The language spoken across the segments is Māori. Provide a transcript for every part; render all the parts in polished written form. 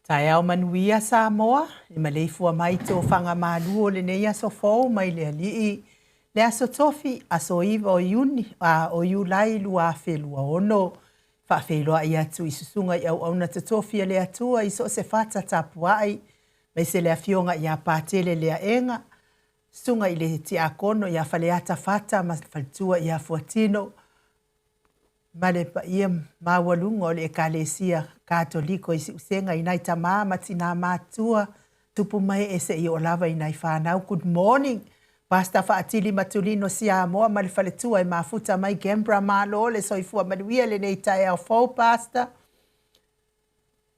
Tai au manuia Samoa, i maleifua mai tō whanga māluo le nei aso fōu mai le alii. Le aso tofi aso iwa o iuni o iulai lua whelua ono. Whawheloa i atu i susunga i au auna te tofi le atua i so se whata tapuai. Mai se le afionga i a pātele le a enga. Sunga i le ti a kono i a whaleata whata ma whaltua i a fuatino. Male pa ia mawalunga o le ekalesia katoliko i usenga i nai tamā matina mātua tupu mai e se i o lava i nai whanau. Good morning. Pasta whaatili matulino si a moa male whaletua i mafuta mai gembra malo le soifua manuia le nei tae au fau pasta.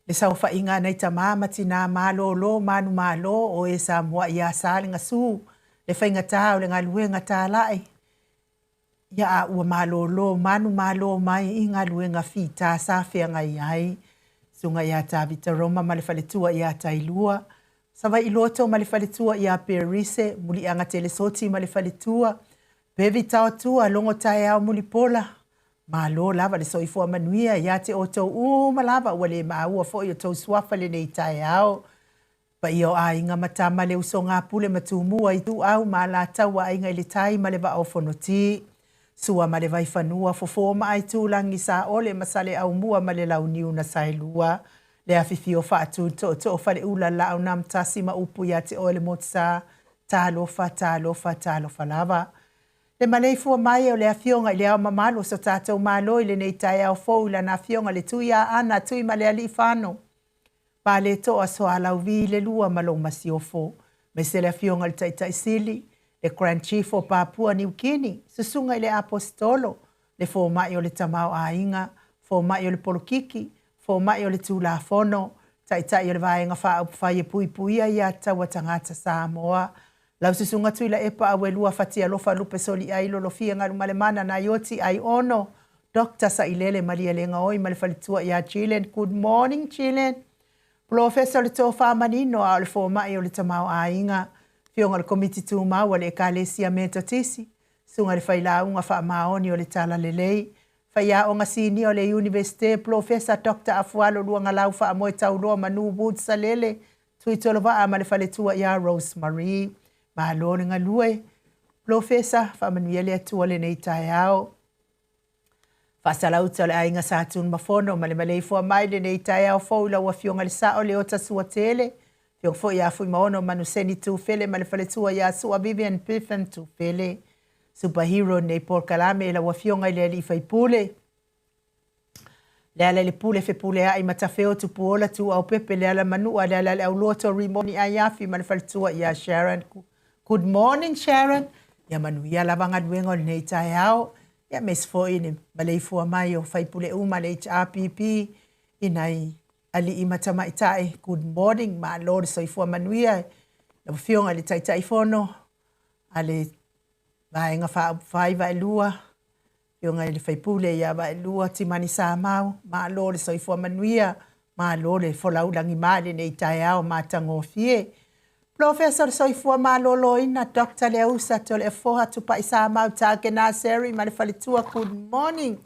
Le sau whainga nai tamā matina malo lo manu malo o e sa moa i a sālinga su. Le whainga tāo le ngā luenga tā lai. Ia a ua malolo, manu malo mai i ngā luenga whita sa whenga i ai. Sunga ia tā vita Roma male whaletua ia tailua. Sawa i loto male whaletua ia Perise, muli anga telesoti male whaletua. Pevi tau tua longo tae au muli pola. Malo lava le soifua manuia ia te oto malava wale maua fo i o tau swafa le nei tae au. Pa i o a inga matama le uso ngā pule matumua i tu au ma la taua inga ili tai male va au fonoti. Sua male vai whanua fofo mai tūlangi sa ole masale au mua male lau niu na sailua. Le awhiwhi o whaatu to whare ula lau nam tasi ma upu ia te ole motsa tālofa lava. Le maleifua mai o le awhionga i le au mamalo so tātou malo i le nei tai au fōu la na awhionga le tui a ana tui male ali whano. Pa le toa so alau vi le lua malo masiofo. Me se le awhionga le tai sili. Le Grand Chief o Papua New Guinea, susunga i le apostolo, le fō mai o le tamau a inga, fō mai o le polokiki, fō mai o le tūla fono, tai o le vaenga wha au whai e pui puia i a taua tangata Samoa. Lau susunga tui la epa awe lua fatia lofa lupe soli ai lolo fia ngaru male mana na ioti ai ono. Dr. Sailele Maria Lenga oi male falitua i a Chilen. Good morning, Chilen. Professor le tō whamanino a le fō mai o le tamau a inga. Fionga le komiti tū mau le ekalesia me totisi. Sunga le whaila unga wha maoni o le tala lelei. Whaia o ngā sini o le Universite Professor Dr. Afualo luanga lau wha amoe tau loa manu Wood Salele. Tui tolo wa ama le whale tua ia Rosemary. Mahalo ngā lue. Professor wha manuia le atua le nei tae au. Whasalauta le ainga sātun mafono ma le maleifua mai le nei tae au fōula ua fionga le sao le ota sua tele. Fiong fo ia fui maono manuseni tu fele ma le whaletua ia sua Vivian Piffen tu fele. Superhero nei por kalame la wafionga ile li fai pule. Le ala le pule fe pule ai matafeo tu puola tu au pepe le ala manua le ala au loto rimoni ai afi ma le whaletua ia Sharon. Good morning Sharon. Ia manu ia lavanga duengo nei tai au. Ia mes fo ini maleifua mai o fai pule uma le HRPP inai. Ali i matama itai, good morning, ma lord soifua manuia. Na fionga le tai fono. Ale vaenga whai vai lua. Fionga le whaipule ia vai lua timani sa mau. Ma lord soifua manuia. Ma lord folau langi male nei tai au ma tango fie. Professor soifua ma lolo ina Dr. Leusa tole foha tupa isa mau take na seri ma le falitua good morning.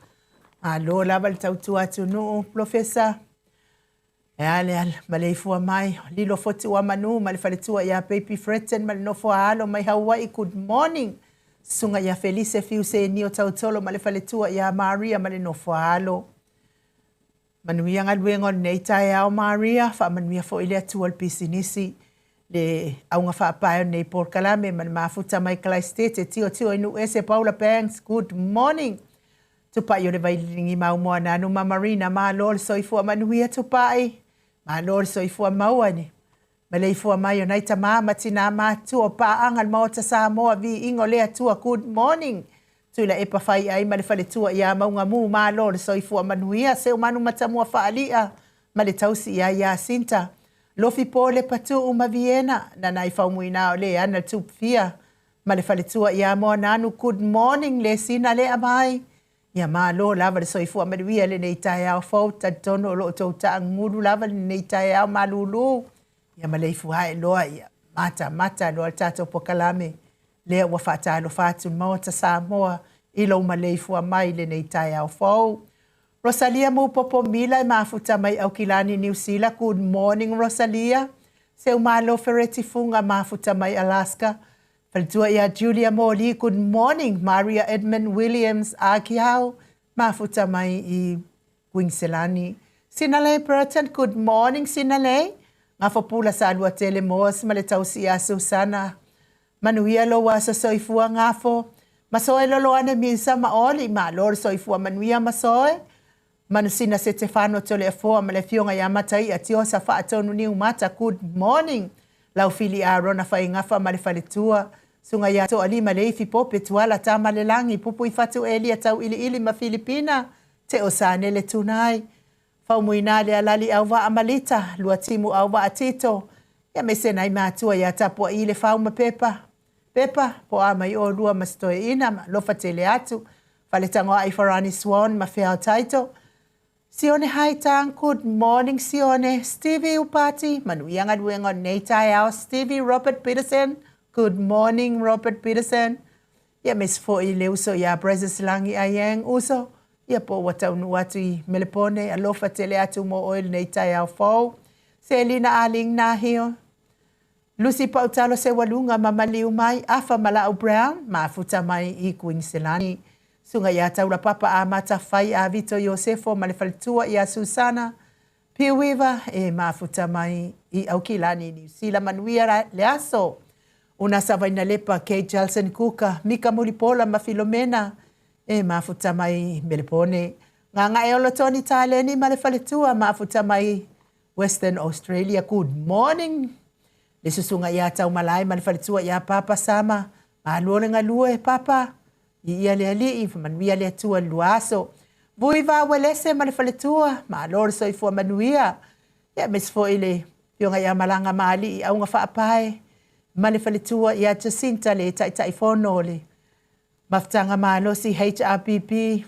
Ma lord lava le tautua tunu, Professor. Ale maleifua mai lilo foti wa manu male faletua ia baby Fretten male no fo alo mai Hawaii good morning sunga ia Felice fiuse ni o tautolo male faletua ia Maria male no fo alo manuia ngaluengo nei tai au Maria fa manuia fo ile atu al pisinisi le au nga fa pa nei por kalame male mafuta mai Clay State tio inu ese Paula Banks good morning tupa yo le vai lingi mau mo na no Marina ma lol soifua manuia tupai ma lor soifua mauani. Maleifua mai o nai tamā matina mātua pa angal maota Samoa vi ingo lea tua good morning. Tuila epa whai ai male whale tua ia maunga mū ma lor soifua manuia seu manu matamua whaalia. Male tausi ia Sinta. Lofi pole patu uma Viena na nai whaumuina o le ana tupfia. Male whale tua ia moa nanu good morning le sina le amai. Ia malo lava le soifua manuia le nei tae au fau tono lo tau ta nguru lava le nei tae au malulu. Ia maleifu hae loa ia mata loa tato pokalame. Lea ua whata alo whatu maota Samoa ilo maleifu a mai le nei tae au fau. Rosalia Mupopomila mafuta mai au kilani New Zealand. Good morning, Rosalia. Se umalo Ferretti Funga mafuta mai Alaska. Faltua ia Julia Moli. Good morning, Maria Edmund Williams Akiao mafuta mai I Queenselani. Sinale Burton, good morning, Sinale. Ngafopula sa alua tele moas maletau si Susana. Manuia lo wasa soifua ngafo. Masoe lolo ane misa maoli ma lor soifua manuia masoe. Manusina Stefano tole afo male fionga ya matai atio sa fa atonu ni umata. Good morning. Lau fili arona fa ingafa male falitua. Sunga ya to ali male fi pope tuala ta male langi pupu ifatu eli atau ili ma Filipina. Te osane le tunai. Fau muinale alali auwa amalita. Lua timu auwa atito. Ya mesena imatua ya tapua ile fau mapepa. Pepa po ama I o lua mastoe ina lofa tele atu. Faletango ai Farani Swan ma fea taito. Sione haitang, good morning Sione. Stevie Upati, manuyang adwengon Neitai ao. Stevie Robert Peterson, good morning Robert Peterson. Ya mes fo I leuso ya Brazos langi ayeng uso. Ya po wata unuatu I melepone alofa tele atu mo oil Neitai ao fo. Selina aling nahio. Lucy Pautalo se walunga mamaliu mai afa Malau Brown mafuta mai I Queenselani. Sunga ya taura papa a mata fai a Vito Yosefo malefalitua I a Susana. Piuiva mafuta mai I Aukilani New Zealand manuia leaso. Una savaina lepa Kate Jalson Kuka. Mika Mulipola ma Filomena mafuta mai Melepone. Nganga eolotoni taleni malefalitua mafuta mai Western Australia. Good morning. Lesusunga ya tau malai malefalitua ya papa sama. Maluone ngalue papa. Ia le ali manuia le tua luaso. Vuiva welese malefaletua ma lor so ifo manuia. Ya mesfo ile yonga ya malanga mali au nga faapai. Malefaletua ya Jacinta le tai fono le. Maftanga malo si HRPP.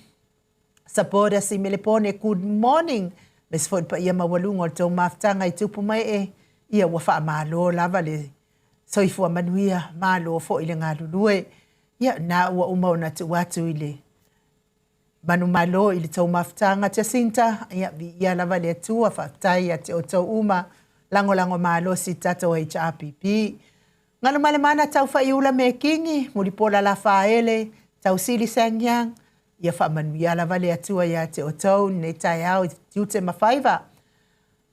Sapoda si Melepone good morning. Mesfo pa ia mawalungo to maftanga itupu mai ia wafa malo lava le. So ifo manuia malo fo ile ngalulue. Ya na ua umau na tu watu ile. Manu malo ili tau maftanga Jacinta. Ya vi ia lava le tua faftai ya te o tau uma. Lango malo si tato HRPP. Ngalo malemana tau faiula me kingi. Mulipola la faele. Tau sili sangyang. Ya fa manu ia lava le tua ya te o tau. Netai au tiute mafaiva.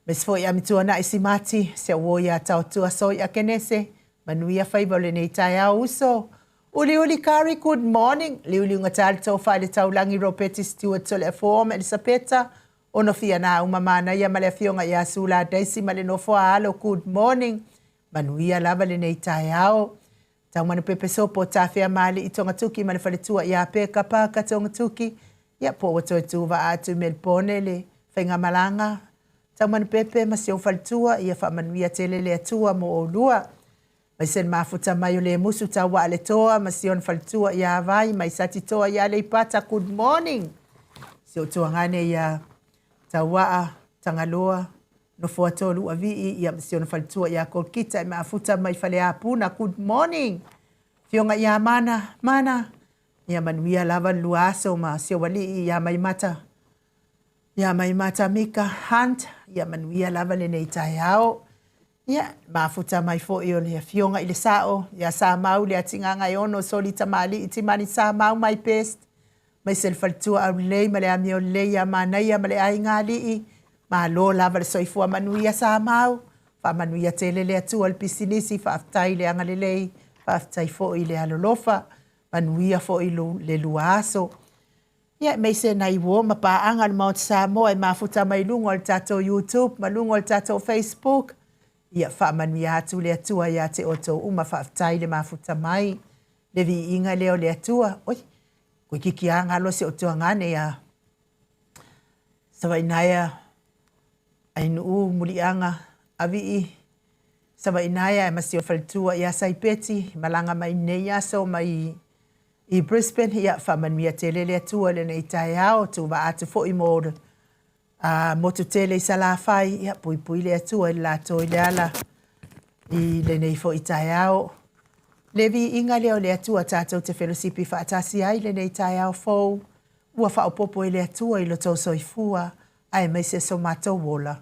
Mesfo ya mitua na isimati. Se uo ya tau tua soi akenese. Manu ia faiva le netai au uso. Uli Kari, good morning. Liuli ngatali tau whaile tau langi Ropeti Stewart tole a form Elisabetta. Ono fia na umamana ia male fionga ia sula daisi male no foa alo, good morning. Manuia lava le nei tai ao. Tau manu pepe sopo ta fea mali I tonga tuki male fale tua ia peka paka tonga tuki. Ia po wato tuva atu Melpone le whainga malanga. Tau manu pepe masio fale tua ia wha manuia tele le atua mo o lua. Mai sen mafuta mai o le musu tawa ale toa, masion faltua ia vai, mai sati toa ia le ipata, good morning. Sio toa ngane ia tawa tangaloa, no fua tolu avii, ia masion faltua ia kolkita, mafuta mai fale apuna, good morning. Fionga ia mana, ia manuia lava luaso, ma sio wali ia mai mata. Ia mai mata Mika Hunt, ia manuia lava le neitai ao. Ya, mafuta mai fo I o le fionga I le sao, ya sa mau le atinganga I ono soli tamali iti mani sa mau mai pest. Mai selfaltua au lei ma le ami o lei ya manai ma le ai ngali I. Ma lo lava le soifua manuia sa mau. Fa manuia tele le atu al pisinisi fa aftai le anga le lei. Fa aftai fo I le alolofa. Manuia fo I le luaso. Ya, mai se na iwo ma pa anga le Mount Samoa mafuta mai lungo al tato YouTube, ma lungo al tato Facebook. Ia wha manuia atu le atua ia te oto uma whaaftai le mafuta mai. Le vi inga leo le atua. Oi, koe kiki anga lo se otoa ngane ia. Sawa inaya ainu muli anga avi I. Sawa inaya e masio faltua ia saipeti. Malanga mai neia so mai I Brisbane. Ia wha manuia tele le atua le nei tai ao. Tu wa atu fo I mōre. Motu tele I salafai, ia pui le atua I lato I le ala I le nei fo I tai ao. Le vi inga leo le atua tātou te whelosipi whaatasi ai le nei tai ao fau. ua whaopopo ele atua ilo tau soifua, ai mai se so mātou wola.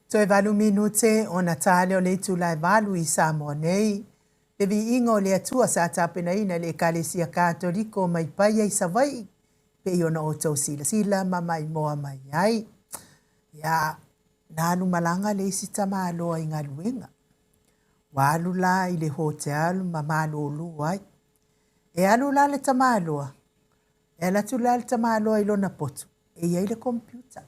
Toe valu minute o Natale o le tulai valu I Samoa nei. Le vi ingo le atua sa tapena ina le Ekalesia Katoliko mai paia I Savai. Pe iona o tau sila ma mai moa mai ai. Ya nanu malanga le isi tama aloa I ngā luenga. Wa alu la i le hotel ma malolu ai. E alu la le tamaloa. E la tu la le tamaloa i lona potu. E ia i le computer.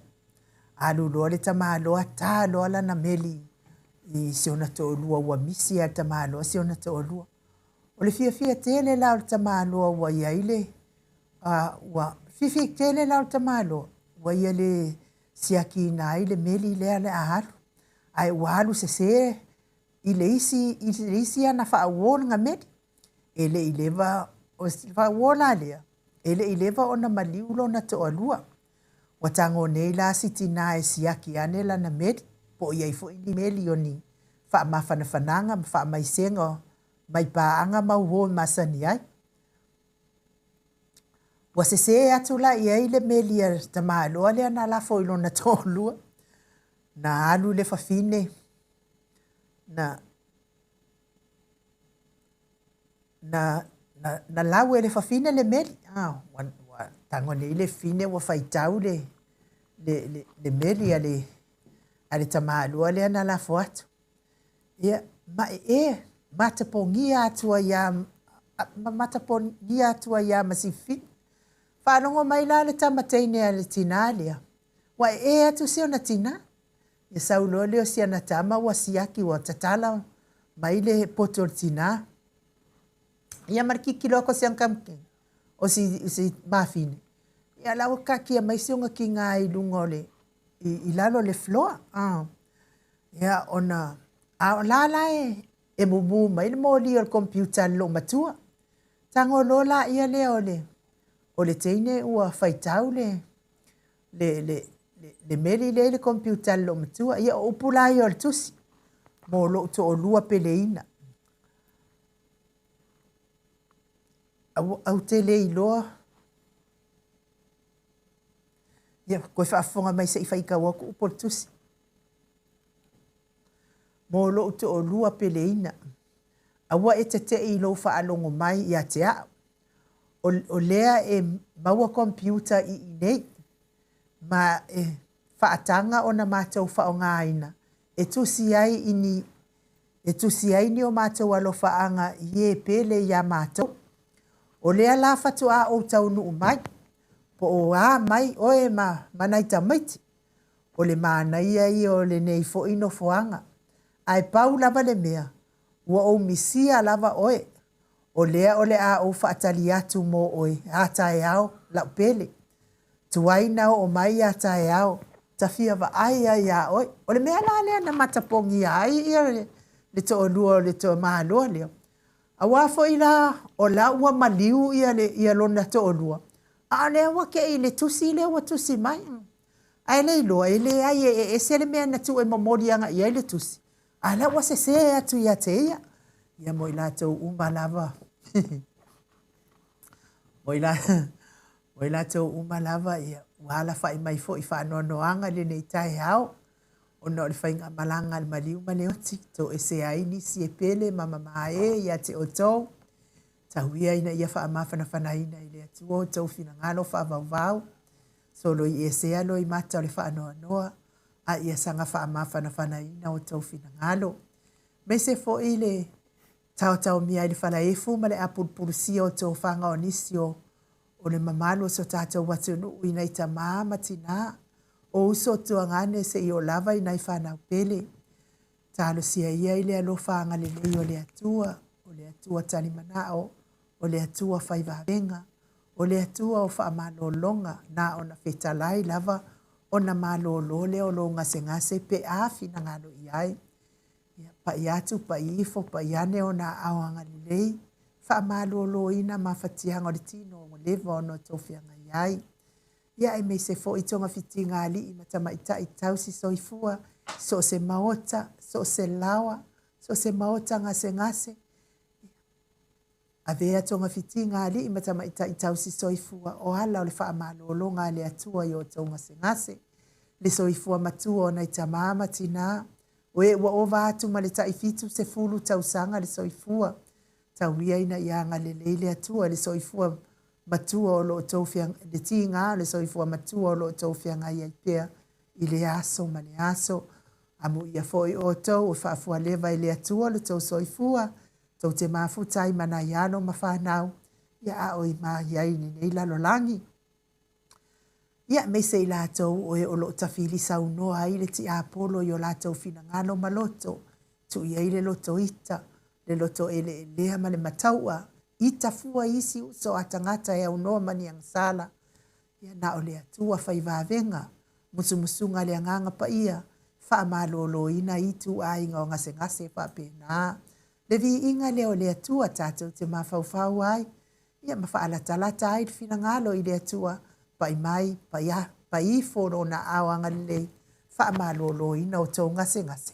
Alu loa le tamaloa ta loa la na meli i se ona to olua ua misi a tamaloa se ona to olua. O le fia tele la o le tamaloa ua ia i le ua fia tele la o le tamaloa. Ua ia le siaki na i le meli lea le ahalu. Ai ua alu se i le isi ana wha awona nga meri. E le i lewa o wha awona lea. E le i lewa o na maliulo na to alua. Wa tango nei la siti na e siaki ane la na meri. Po iai fo ini meli o ni. Wha mawhana whananga, wha mai sengo, mai paanga mau ho masani ai. Wa se atu la iai le meli a tamaloa lea na la fo ilo na to alua. Na alu le fafine. Na lawe le fafine le meli. Tango nei le fine wa faitau le meli a le tamaloa lea na la fo atu. Ia, matapongia atua ia masifini. Whanongo mai la le tamateine a le tina lea. Wa atu seo na tina. Ia saulo leo sia na tama wa siaki wa tatala mai le poto tina. Ia mariki kiloko siang kamke. O si mafine. Ia lau kakia mai sionga ki ngā ilunga le. I lalo le floa. Ia ona. A la e mumu mai le moli o le computer lo matua. Tango lola ia leo le. O le teine ua faitau le meri le computer lo matua. Ia upula i o le tusi. Mo lo to o lua peleina. Au te le iloa. Ia koe whaafonga mai se i whaika waku upo le tusi. Mo lo to o lua peleina. Awa e te i lo whaalongo mai i a te ao. O lea e maua computer i nei. Ma e whaatanga o na mātou whaonga aina. E tusi ai ni o mātou alo whaanga i e pele i a mātou. O lea la whatu a o tau nuu mai. Po o a mai oe manaita maiti. O le mānaia i o le nei fo ino foanga. Ai pau lava le mea. Ua o misia lava oe. O lea o le a o whaatali atu mo oe. A tae au lau pele. Tuaina o mai a tae au. Tafia wa ai a oe. O le mea la lea na matapongi ai ia le to o lua le to mahaloa leo. A wafo i la o la ua maliu ia lona to o lua. A lea wake i le tusi lea wa tusi mai. Ai le iloa e le ai e se le mea na tu e mamori anga i le tusi. A lea wa se atu ia te ia. Ia mo i la tau umalava. Mo i la tau umalava ia. Wala whai mai fo i whaanoanoanga le nei tae au. O no le whainga malanga le maliu maleoti. To e se aini si e pele mama mae ia te o tau. Tahuia ina ia wha amawhana whanaina i le atua. Tau fina ngalo wha vau. So lo i e se alo i mata o le whaanoanoa. A ia sanga wha amawhana whanaina o tau fina ngalo. Me se fo i le tau mia i le whala efu ma le apulpulusia o tau whanga o nisio. O le mamalo so tātou watu nuu ina i ta māma tina. O uso tuangane se i o lava i nai whanau pele. Talo sia ia i le alofa anga le lei o le atua tani manao, o le atua whaivavenga, o le atua o whaamalolonga na o na whetalai lava o na malolole o lo ngase pe afi na ngalo i ai. Pa i atu, pa i ifo, pa i ane o na awanga le lei, whaamalolo ina mawhatianga o le tino o lewa o no tofianga i ai. Ia e mei se fo i tonga fitinga ali i matama ita i tausi soifua, so se maota, so se lawa, so se maota ngase. A vea tonga fitinga ali i matama ita i tausi soifua, o hala o le wha malolo ngā le atua i o tonga ngase. Le soifua matua o na ita maama tina, o e ua ova atu ma le ta i fitu se fulu tausanga le soifua. Tauia ina i anga le leile atua le soifua matua o lo tofiang le tinga le soifua matua o lo tofianga i pea i le aso ma le aso Amu ia foi o tau o whaafua lewa i le atua le tau soifua. Tau te mafutai mana i ano ma whanau. Ia a oi ma iai ni nei lalo langi. Ia me se i lātou o e o lo tawhili sau noa i le ti apolo i o lātou fina ngano ma loto. Tu ia i le loto ita. Le loto e le lea ma le mataua. Ita fua isi uso atangata e au noa mani ang sala. Ia na o le atua whai vāvenga. Musumunga le anganga pa ia. Wha malolo ina i tu a inga o ngase ngase wha pēnā. Le vi inga leo le atua tātou te mawhauwhau ai. Ia mawha alatalata ai fina ngalo i le atua. Pai mai, pai i whono na awanga le. Wha malolo ina o tau ngase ngase.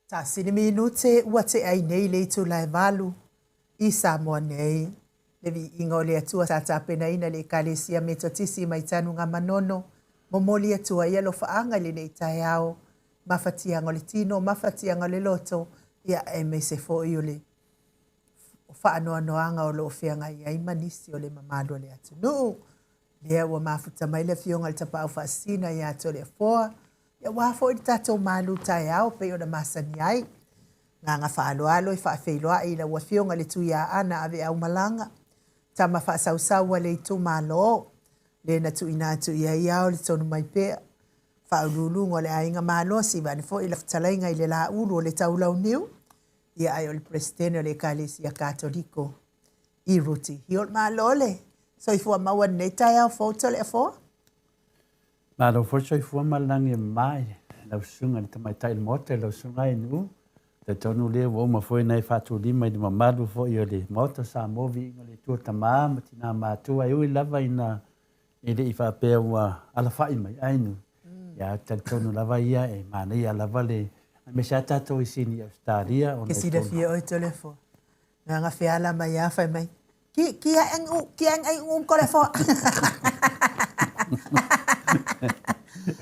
Ta sini minute ua te ai nei le tu lai valu i Samoa nei. Le vi ingo le atua sa tapena ina le kalesia metotisi mai tanu ngā manono. Momoli atua ia lo faanga le nei tai ao. Mafatianga le tino, mafatianga le loto. Ia e me se fo i o le whaanoa noanga o lo whianga i ai manisi o le mamado le atu. Nuu, lea ua mafuta mai le fionga le tapa au whaasina i ato le foa. Ia wafo i tatou malu tai au pe o na masani ai. Ngā whaaloalo i whaafeiloa i la ua fionga le tuia ana ave au malanga. Tama whaasausau le i tu malo. Le na tu ina tu ia i au le tonu mai pea. Whaululungo le ainga malo si vane fo i la whtalainga i le la uru o le taulau niu. Ia ai o le presidente o le Kalesia Katoliko. I ruti. Hiol malo le. So i fua maua nei tai au foto le fo. Malo forso i fua malangi mai. Lau sunga ni tamaitai le mote, lau sunga i nu. Te tonu le wo ma foi nei fatu lima i ma madu fo i le moto sa movi i le tua tama ma tina matua i ui lava ina i le i fa pe wa ala fai mai ainu. Ya te tonu lava ia e mana ia lava le me sa tato i sini Australia. Ke si da fia oi tole fo. Nga fiala mai ia fai mai. Ki ai un kore fo.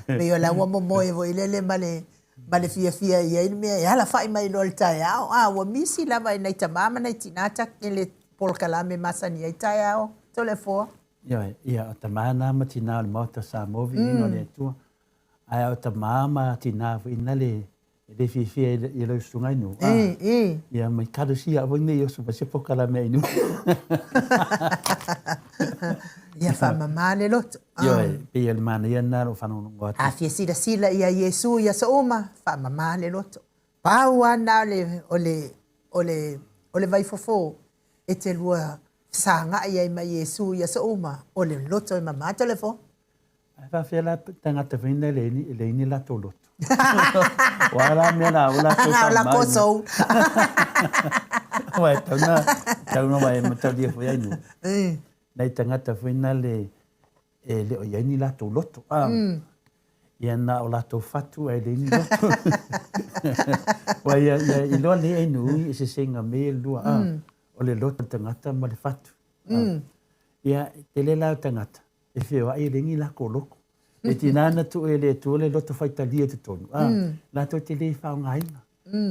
Me yo la wo mo mo e vo ilele male Ma le fia ia i mea e ala whai mai lo le tai au. Ua misi lava i nei tamama nei tinata ke le polkalame masani ai tai au. Tole fo. Ia, o tamana ma tina o le mauta Samovi ino le tua. Ai o tamama tina fu ina le fia i lo sunga inu. Ia, mai karusia o nei o supa se polkalame inu. Ia whamama le loto. Pe ia le mana ia naro whanonongo atu. A fia sila ia Yesu ia sa oma. Whamama le loto. Pau ana o le vaifofo. E te lua sanga ia ma Yesu ia sa oma. O le loto i mama telefo. Ai whawhia la tangata whina le ini la tō loto. Wala mea la o la tō tamai. La kosou. Wai tauna wai mataulia fo iainu. Nei tangata whina le o iaini la tō loto. Ia na o la tō whatu ai le ini loto. Wai i loa le ainu i se senga me lua. O le loto tangata ma le whatu. Ia te le lau tangata. E whio ai ringi la ko loko. E tinana tu e le tu le loto whaitalia te tonu. La tō te le whao ngaina.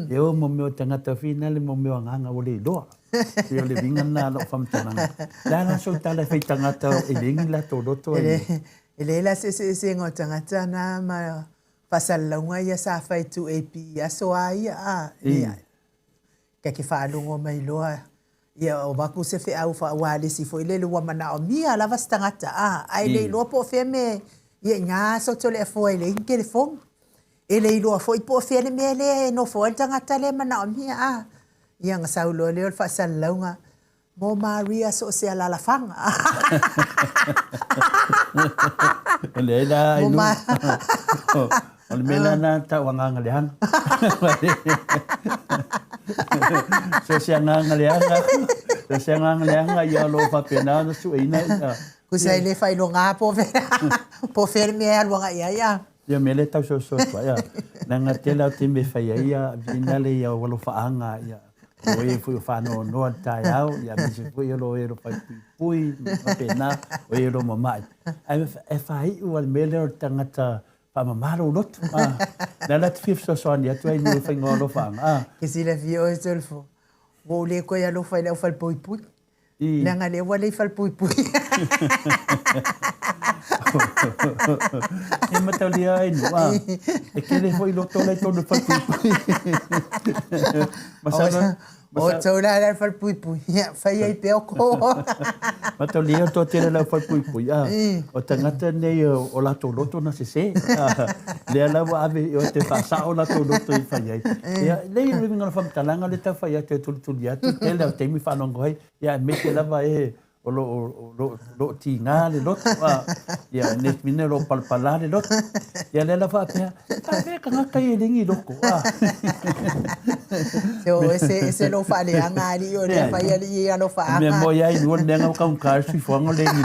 E o mo meo tangata whina le mo meo nganga o le loa. E o le vinga nā lo whamtananga. La la so tala whaitangata e ringi la tō loto. E le la se ngō tangata nā ma pasalaunga ia sa whaitu e pi aso aia. Ka ke whaalungo mai loa. Ia o baku se fe au fa wale si fo ile lua mana o mia lava stangata ai le lo po fe me ia nga so tole fo ile ke le fo ele lo fo po fe le me le no fo tangata le mana o mia ia nga sa lo le fa sa launga mo Maria so se ala la fang le la inu o le mela na ta wanga le hang so se nganga le hanga so se nganga le hanga ia lo fa pena no su ina ku sai le fai lo nga po fer me alwa ia ia mele tau so ya nanga tela te me fai ia vinale ia walo fa anga ia o e fu fa no ta ia ia me se fu ia lo e lo fa pui pena o e lo mamai ai e fai o mele o tangata pa mamaro lot na la tfif so sonia tu ai no fa ngolo fa que si la vio es el fo wo le ko ya lo fa le fa pui pui na nga le wa le fa pui pui e matalia ai no e que le foi lo tole todo fa pui pui masana o tola la fa pui pui ya fa ia pe ko matalia to tele la fa pui pui o tangata nei o la to loto na se le ala wa ave o te fa sa o la to loto i fa ia ya le living on fam talanga le ta fa ia te tu ya te le te mi fa no ngoi ya me te la va o lo ti nga le lot ya ne mine lo palpala le lot ya le la fa pe ka nga kai lingi loko so ese lo fa le anga ri o le fa ia lo fa me mo ya i no nenga ka un car si fo ngole ni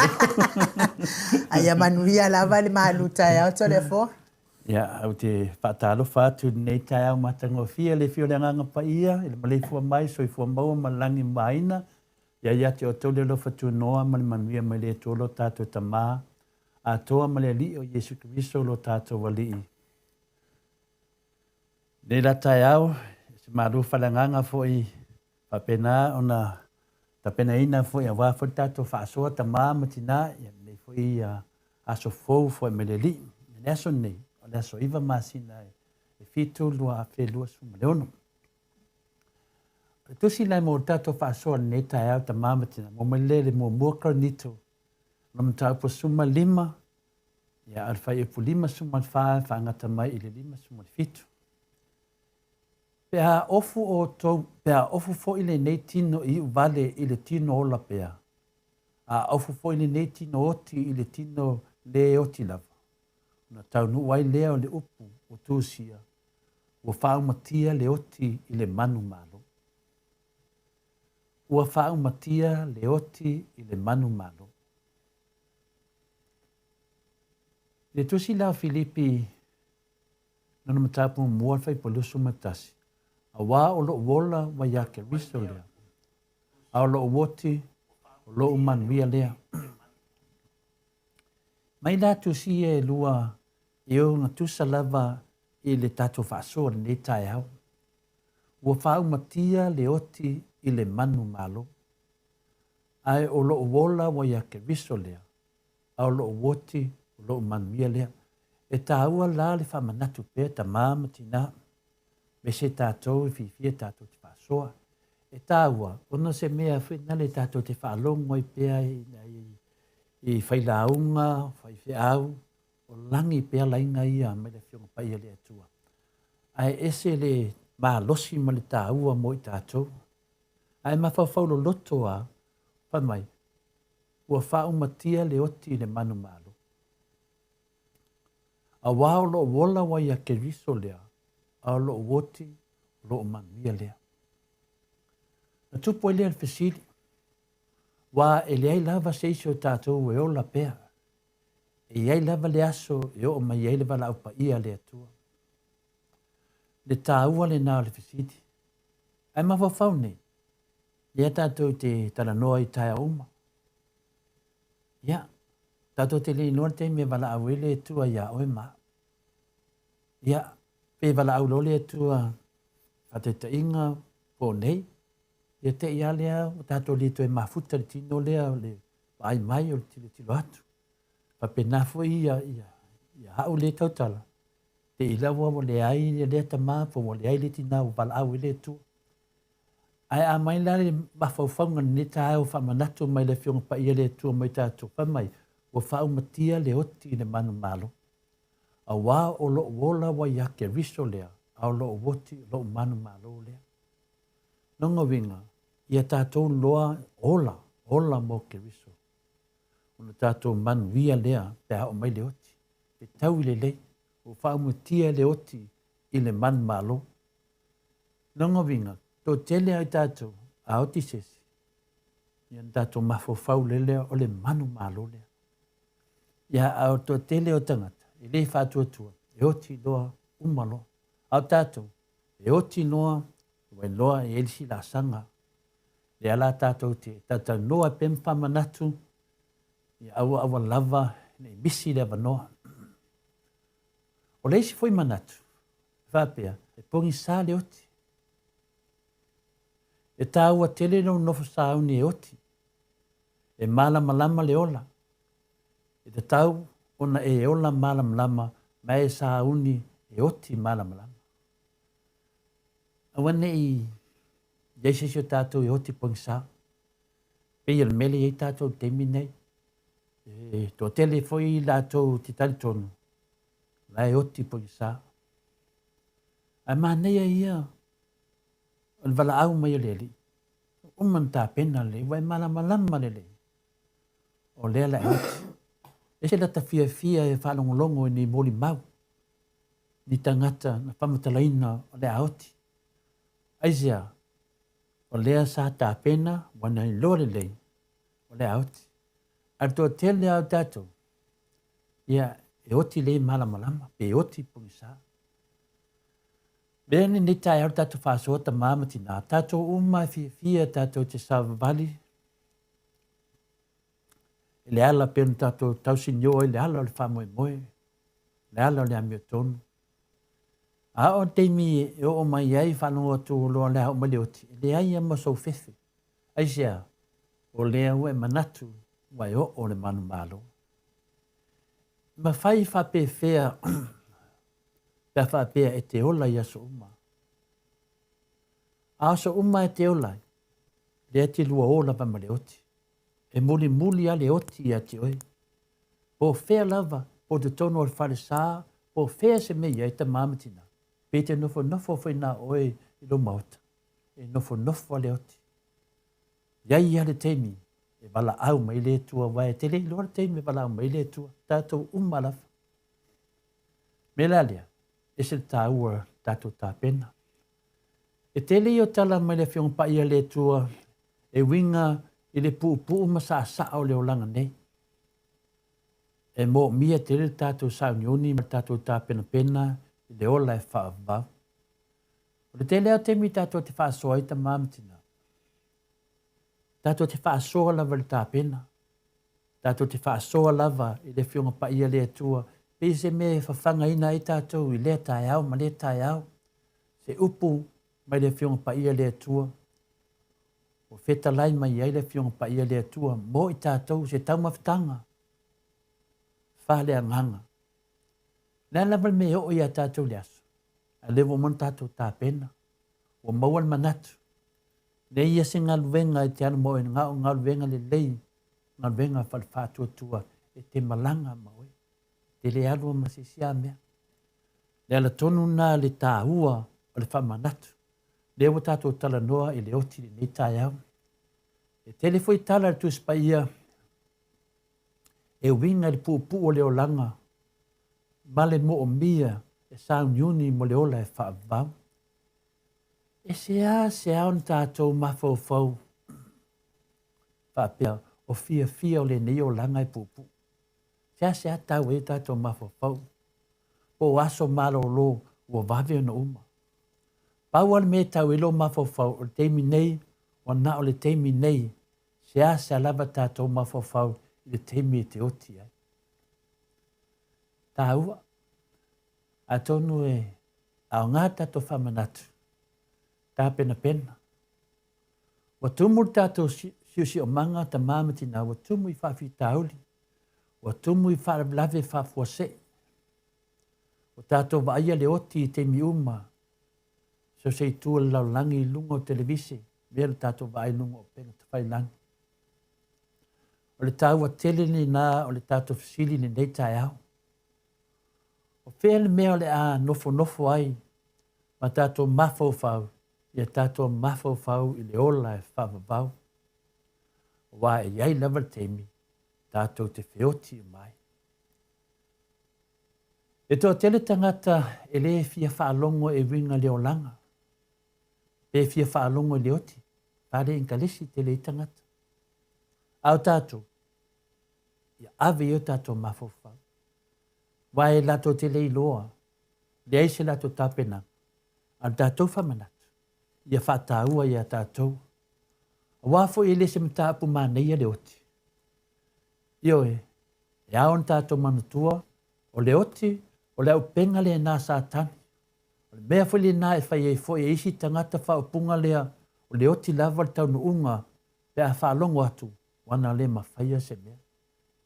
aya manuia la va le maluta ya to le fo ya au te fatalo fa tu nei tai au matango fia le fio le nga pa ia le male fo mai so i fo mau malangi maina ia te o tole lo fatu noa ma le manuia mai le tolo tātou tamā, a toa ma le li o Yesu Kristo lo tātou wali. Ne la tai au, se maru whalanganga fo i whapena ona tapena ina fo i a wafo tātou whaasoa tamā matina, ia nei fo i aso fou fo i me le li, ne aso nei, o le aso iwa masina e fitu lua a whelua suma leono. Tusi lai mo tato whaasoa ne tai au ta mamatina, mo malele mo muaka nito. Nam tau po suma lima, ia alwhai e pu lima suma whaa, whaangata mai i le lima suma fitu. Pea ofu o tau, pea ofu fo i le nei tino i uvale i le tino ola pea. A ofu fo i le nei tino oti i le tino le oti lava. Na tau nu wai lea o le upu o tūsia, o whao matia le oti i le manu malo. Ua whao matia le oti i le manu malo. Le tusi lau Filipi, nana matapu mua whai polusu matasi. A wā o lo wola wa yake riso lea. A o lo woti, o lo manuia lea. Mai la tusi e lua, e o ngā tusa lava i le tātou whaasoa nei tai au. Ua whaumatia le oti i le manu malo. Ai o loo wola wa ia ke riso lea. Au loo woti o loo manuia lea. E tā ua la le whamanatu pēr ta māma tina. Me se tātou i whiwhia tātou te whaasoa. E tā ua, ona se mea whina le tātou te whaalongo i pēr i whailaunga, whaiwhiau, o langi pēr lainga ia me le whionga paia le atua. Ai ese le mā losi ma le tā ua mo i tātou. Ai mawhawhaulo loto a, whamai, ua whaumatia le oti le manu malo. A wao lo wola wa ia ke riso lea, a lo woti, lo manuia lea. Na tupo ele al fesili, wa ele ai lava seisio tātou e ola pēr. E ai lava le aso e o mai ai lava la upa ia le atua. Le tā ua le nā le fesili. Ai mawhawhau nei. Ia tātou te taranoa i taia uma. Ia, tātou te lei noa te me wala au ele tua ia oe maa. Ia, pe wala au lole tua a te tainga po nei. Ia te ia lea, tātou li tu e mafuta le tino lea le ai mai o le tilo atu. Pa pe nafo ia hau le tautala. Te ilawa mo le ai le ta maa po mo le ai le tina o wala au ele tua. Ai a mai lare mawhauwhaunga ni tā au whamanatu mai le whionga pa ia le tua mai tātou whamai o whaumatia le oti le manu malo. A wā o lo wola wa yake riso lea, au lo woti lo manu malo lea. Nonga winga, ia tātou loa ola mo ke riso. Ona tātou manu ia lea pe hao mai le oti. Pe tau le lei, o whaumatia le oti i le manu malo. Nonga winga, tō tele ai tātou, a oti sesi. Ia tātou mawhawhau lelea o le manu malo lea. Ia au tō tele o tangata, i le whātua, e oti loa umalo. Au tātou, e oti loa, wai loa e elisi la sanga. Le ala tātou te tātou noa pempa manatu, i awa lava, ne misi le wanoa. O leisi foi manatu, whapea, e pongi sā le oti. E tā ua tele no nofo sāuni e oti. E malama le ola. E te tau ona e ola malama mai sāuni e oti malama. Awane i jeisesio tātou e oti pongsā. Pei al mele e tātou temi nei. E tō tele foi lātou ti tali tonu. Lai oti pongsā. A māneia ia. On vala au mai leli. Umman ta pena le, wai malama le le. O lea la oti. E se lata fia e whalongolongo ni moli mau. Ni tangata na whamatalaina o lea oti. Aizia, o lea sa ta pena, wana i loa le o lea oti. Ar tō tele au tātou. Ia, e oti le malama, pe oti pungisa. Bene ni tai au tātou whāsoa ta māmati nā. Tātou umai fia tātou te savavali. Le ala pēnu tātou tausinio le ala le whamoe. Le ala le amio tonu. A o teimi e o mai ai whanonga tū loa le hao mali oti. Le ai ama sau whewhi. Aisia, o lea ue manatu wai o le manu malo. Ma whai whape whea pia whapea e te ola ia so uma. A so uma e te ola, le te lua ola pa male oti. E muli a le oti a te oi. Po whea lava, po te tono al whare sā, po whea se mea e te māmatina. Pe te nofo whaina oe i lo mauta. E nofo le oti. Iai ia le teimi, e wala au mai le tua wai. Te lei loa le teimi e wala au mai le tua. Tātou umalafa. Melalia. E se tā ua tātou tā pena. E te leo tala mai le whiong pa ia le tua, e winga i le puu masa o le olanga nei. E mo mia te le tātou saunioni, ma tātou tā pena, i le ola e whaavau. O le te leo temi tātou te whaasoa i ta māmatina. Tātou te whaasoa lava le tā pena. Tātou te whaasoa lava i le whiong pa ia le tua, Pe se me whawhanga ina i tātou i lea tai au, ma lea tai au. Se upu mai le whionga pa ia lea tua. O wheta lai mai ai le whionga pa ia lea tua. Mo i tātou se tau mawhitanga. Whālea nganga. Nā lawa me o ia tātou le aso. A lewo mon tātou tāpena. O mauan manatu. Le ia se ngaluenga i te anu mo e ngau ngaluenga le lei. Ngaluenga whalwhātua tua e te malanga maue. Te le alua masisia mea. Le ala tonu nā le tāua o le whamanatu. Le o tātou tala noa i le oti le nei tai au. E telefoi tala le tuispa ia. E winga le pupu o le olanga. Male mo o mia e sauniuni mo le ola e whaavau. E se a on tātou mawhauwhau. Whaapea o fia o le nei olanga e pupu. Se a tau e tātou mawhauwhau. Po aso malo lo ua wawe na uma. Pauan me tau ilo mawhauwhau o le teimi nei o na o le teimi nei. Se a lava tātou mawhauwhau i le teimi e te oti ai. Tāua, a tonu e au ngā tātou whamanatu. Tā pena pena. Wa tumu tātou siusi o manga ta māmatina, wa tumu i whawhi tāuli. Wa tumu i whaarablawe whawhuase. Wa tātou wa aia le oti i te miuma. So se i tua lau langi lungo televise, mea le tātou wa ai lungo o penga te whai langi. O le tāua tele ni nā, o le tātou fisili ni nei tai au. O whea le mea le a nofo ai, ma tātou mawhauwhau, ia tātou mawhauwhau i le ola e whawawau. Wa e iai level teimi, tātou te whioti mai. E toa tele tangata e le fia whaalongo e winga le olanga. E fia whaalongo le oti, pare inkalesi tele i tangata. Au tātou, ia ave o tātou mawhauwhau. Wa e lato tele i loa, le aise lato tāpena, al tātou whamanatu. Ia whātāua ia tātou. Wafo i lese mtāpu māneia le oti. Io e aon tātou manutua, o le oti, o le au penga le nā sātani. O le mea fwili nā e whai e fwoi e isi tangata whaupunga lea, o le oti lava le taunu unga, pe a whaalongo atu, wana le mawhaia se mea.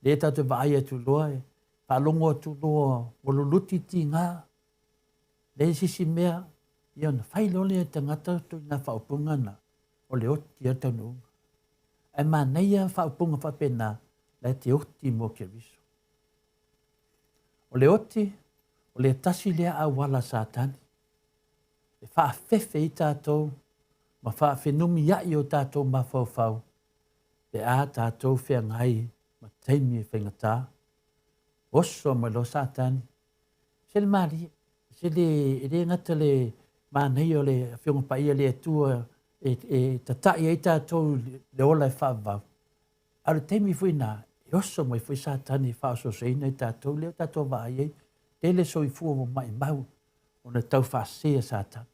Le tātou vaai atu loa e, whaalongo atu loa, o luluti ti ngā. Le sisi mea, ia na whai lole e tangata tu na whaupunga na, o le oti a taunu unga. E mā neia whaupunga whapena, le te oti mo ke riso. O le oti, o le tasi lea a wala sātani. E whaafefe i tātou, ma whaafenumi iai o tātou ma whauwhau. Pe a tātou whea ngai, ma teimi e whengatā. Oso ma lo sātani. Se le maari, se le ngata le mānei o le whionga pa ia le atua, e tatai e tātou le ola e whaavau. Aru teimi whuina, e oso mai whui sātani e whaaso seina i tātou, leo tātou vai ei, tele so i fua mo mai mau, o na tau whaasea sātani.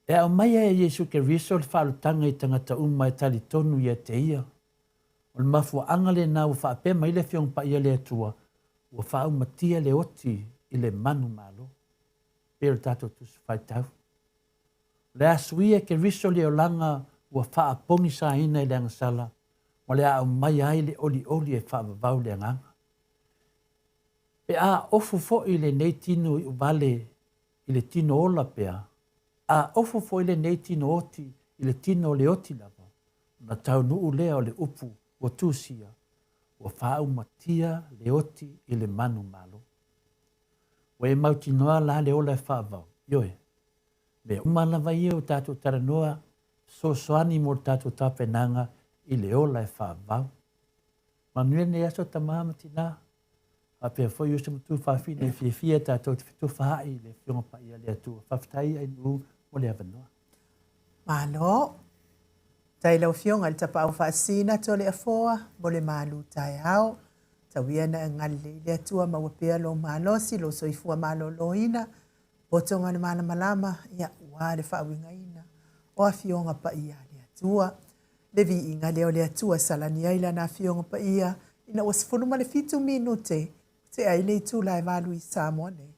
E au mai e Jesu ke riso le whaalutanga i tangata uma e tali tonu i te ia. O le mafua angale nā u whaape mai le whiong pa ia le atua, ua whaau matia le oti i le manu malo. Pero tātou tusu whai tau. Le asuia ke riso le o langa ua whaapongi sa ina i le angasala, mo le au mai ai le oli e whaavavau le anganga. Pe a ofu fo i le nei tino i uvale i le tino ola pea, a ofu fo i le nei tino oti i le tino le oti lava, na tau nuu lea o le upu o tūsia, o whaau matia le oti i le manu malo. O e mauti noa la le ola e whaavau, ioe, me umana vai o tātou taranoa, so soani mo tātou tāpenanga i le ola e whaavau. Manuene aso tamamati nā, a pia foi o se mutu whawhine fia tātou te whitu whahai le whionga pa ia le atua. Whawhitai ai nu o le avanoa. Malo, tai lau whionga le tapa au whaasina to le afoa, mo le malu tai au. Tawia na ngali le atua mawapea lo malosi, lo soifua malo loina, potonga le mana malama, ia ua le whaawinga ina, o a whionga pa ia le atua. Le vi inga leo le atua salani aila na whionga pa ia, ina ua sefulu ma le fitu minute te ai le tula e valu i Samoa nei.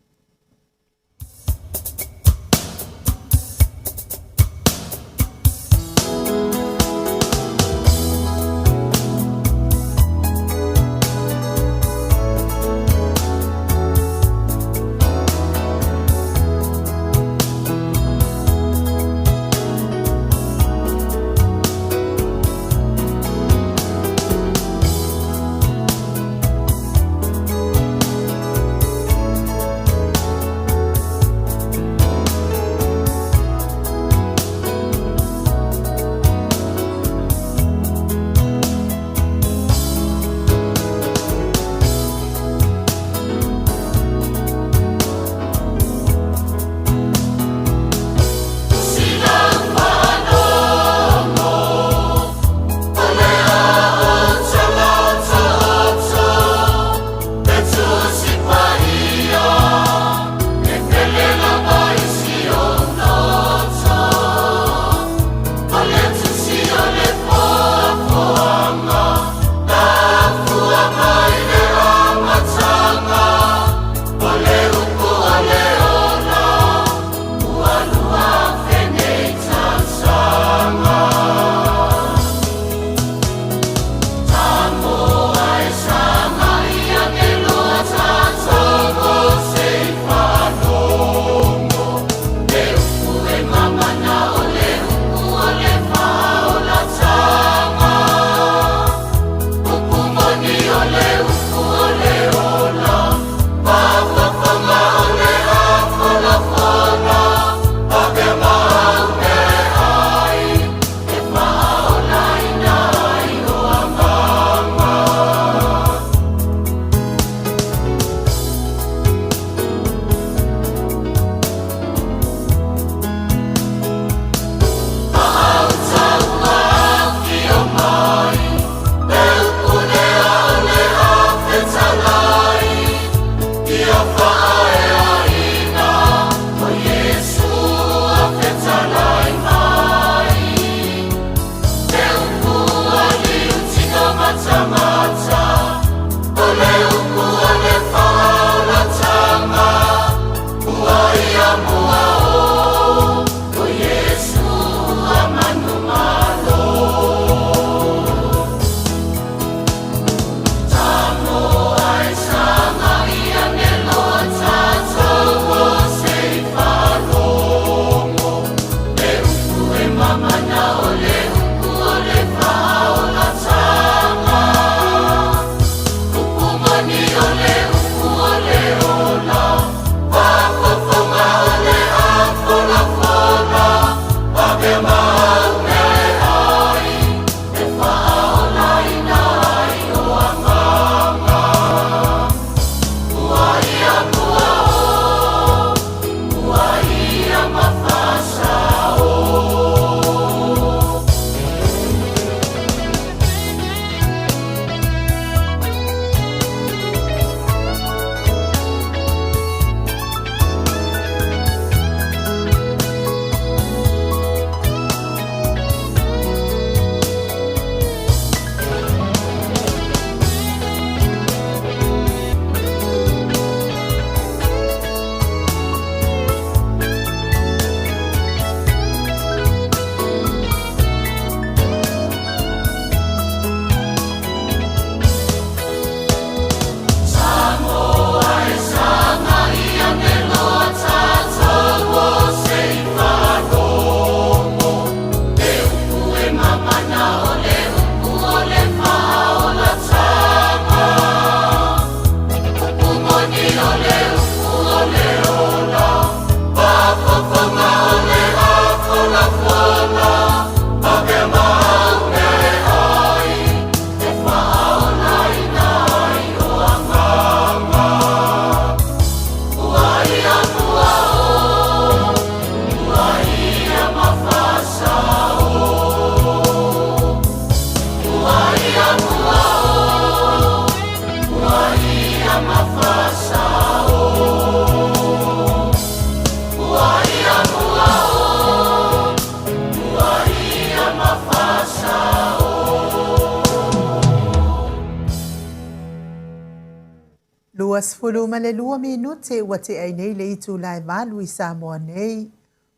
Ua sfulu ma le lua minute ua te ai nei le itu lai malu I Samoa nei.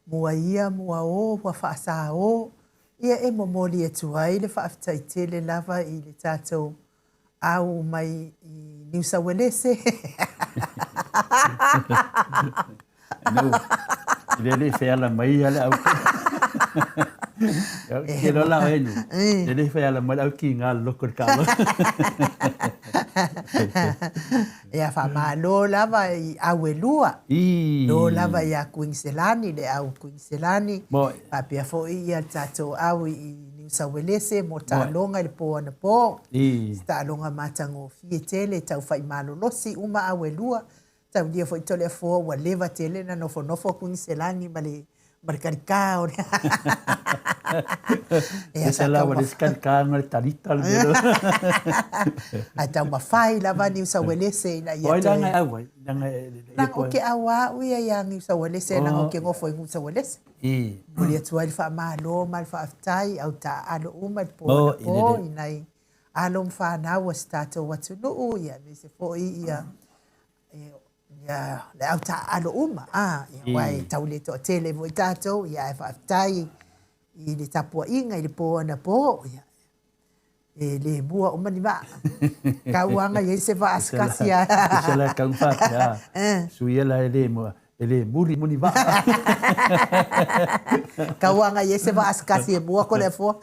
Mua ia, mua o, ua whaasa o. Ia e momoli e tuai le whaafitai le lava I le tātou au mai I New South Wales. No, le wheala mai ala au. Ke rola o enu. Le wheala mai au ki ngā loko kāma. Ia whamalo lava I au e lua. Lo lava I a Queenselani, le au Queenselani. Papia fo ia tātou au I New South Wales, mo tālonga I le pō ana pō. Tālonga mātango fie tele, tau whai malolosi, uma au e lua. Tau dia fo I tole a fō, wa leva tele na nofo Queenselani, ma le karikao. Esa la wa descarcar ngal tarita le do. Ata mafai lava New South Wales na ia. Oi danga awai, danga o ke awa uia ia New South Wales na o ke ngofo I New South Wales. Muli atua I wha malo mal wha aftai au ta alo uma po inai alo mwhanau a stato watu nuu ia me se fo ia le au ta alo uma ia wai tau le to tele mo I tatou ia e wha aftai I le tapua inga I le po ana po ia le bua o mani ba kauanga ye se va askasia se la kaufata suia la ele muni ba kauanga ye se va askasia bua ko le fo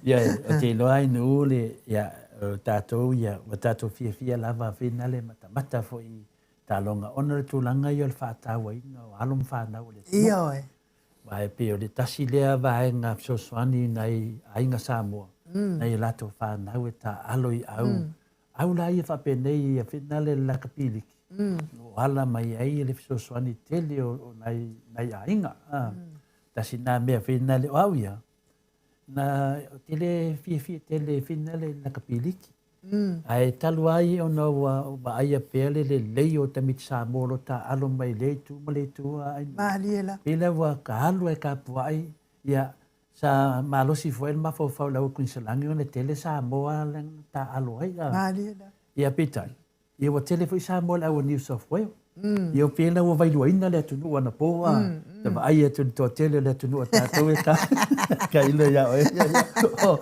ya te lo ai no le ya tato ya tato fia lava fina le mata fo I talonga ona tulanga yo le fata wa ina alum fa na le io vai pe o le tasi lea vai nga soswani nai ainga Samoa nei lato fa na ta aloi au la ia fa pe nei a finale la kapiliki o ala mai ai le soswani tele o nai ainga tasi na me finale o au ia na tele fie tele finale la kapiliki ai talu ai ona wa ai pele le lei o tamit Samoa ta alo mai le tu male tu ai maliela pela wa ka alu e ka puai ia sa malosi foi ma fo fa la Queenselangi ona tele Samoa lang ta alo ai maliela ia pitai ia wa tele foi Samoa la New South Wales ia pela wa vai luina le tu ona po te vai tu to tele le tu ta to e ka ilo ya o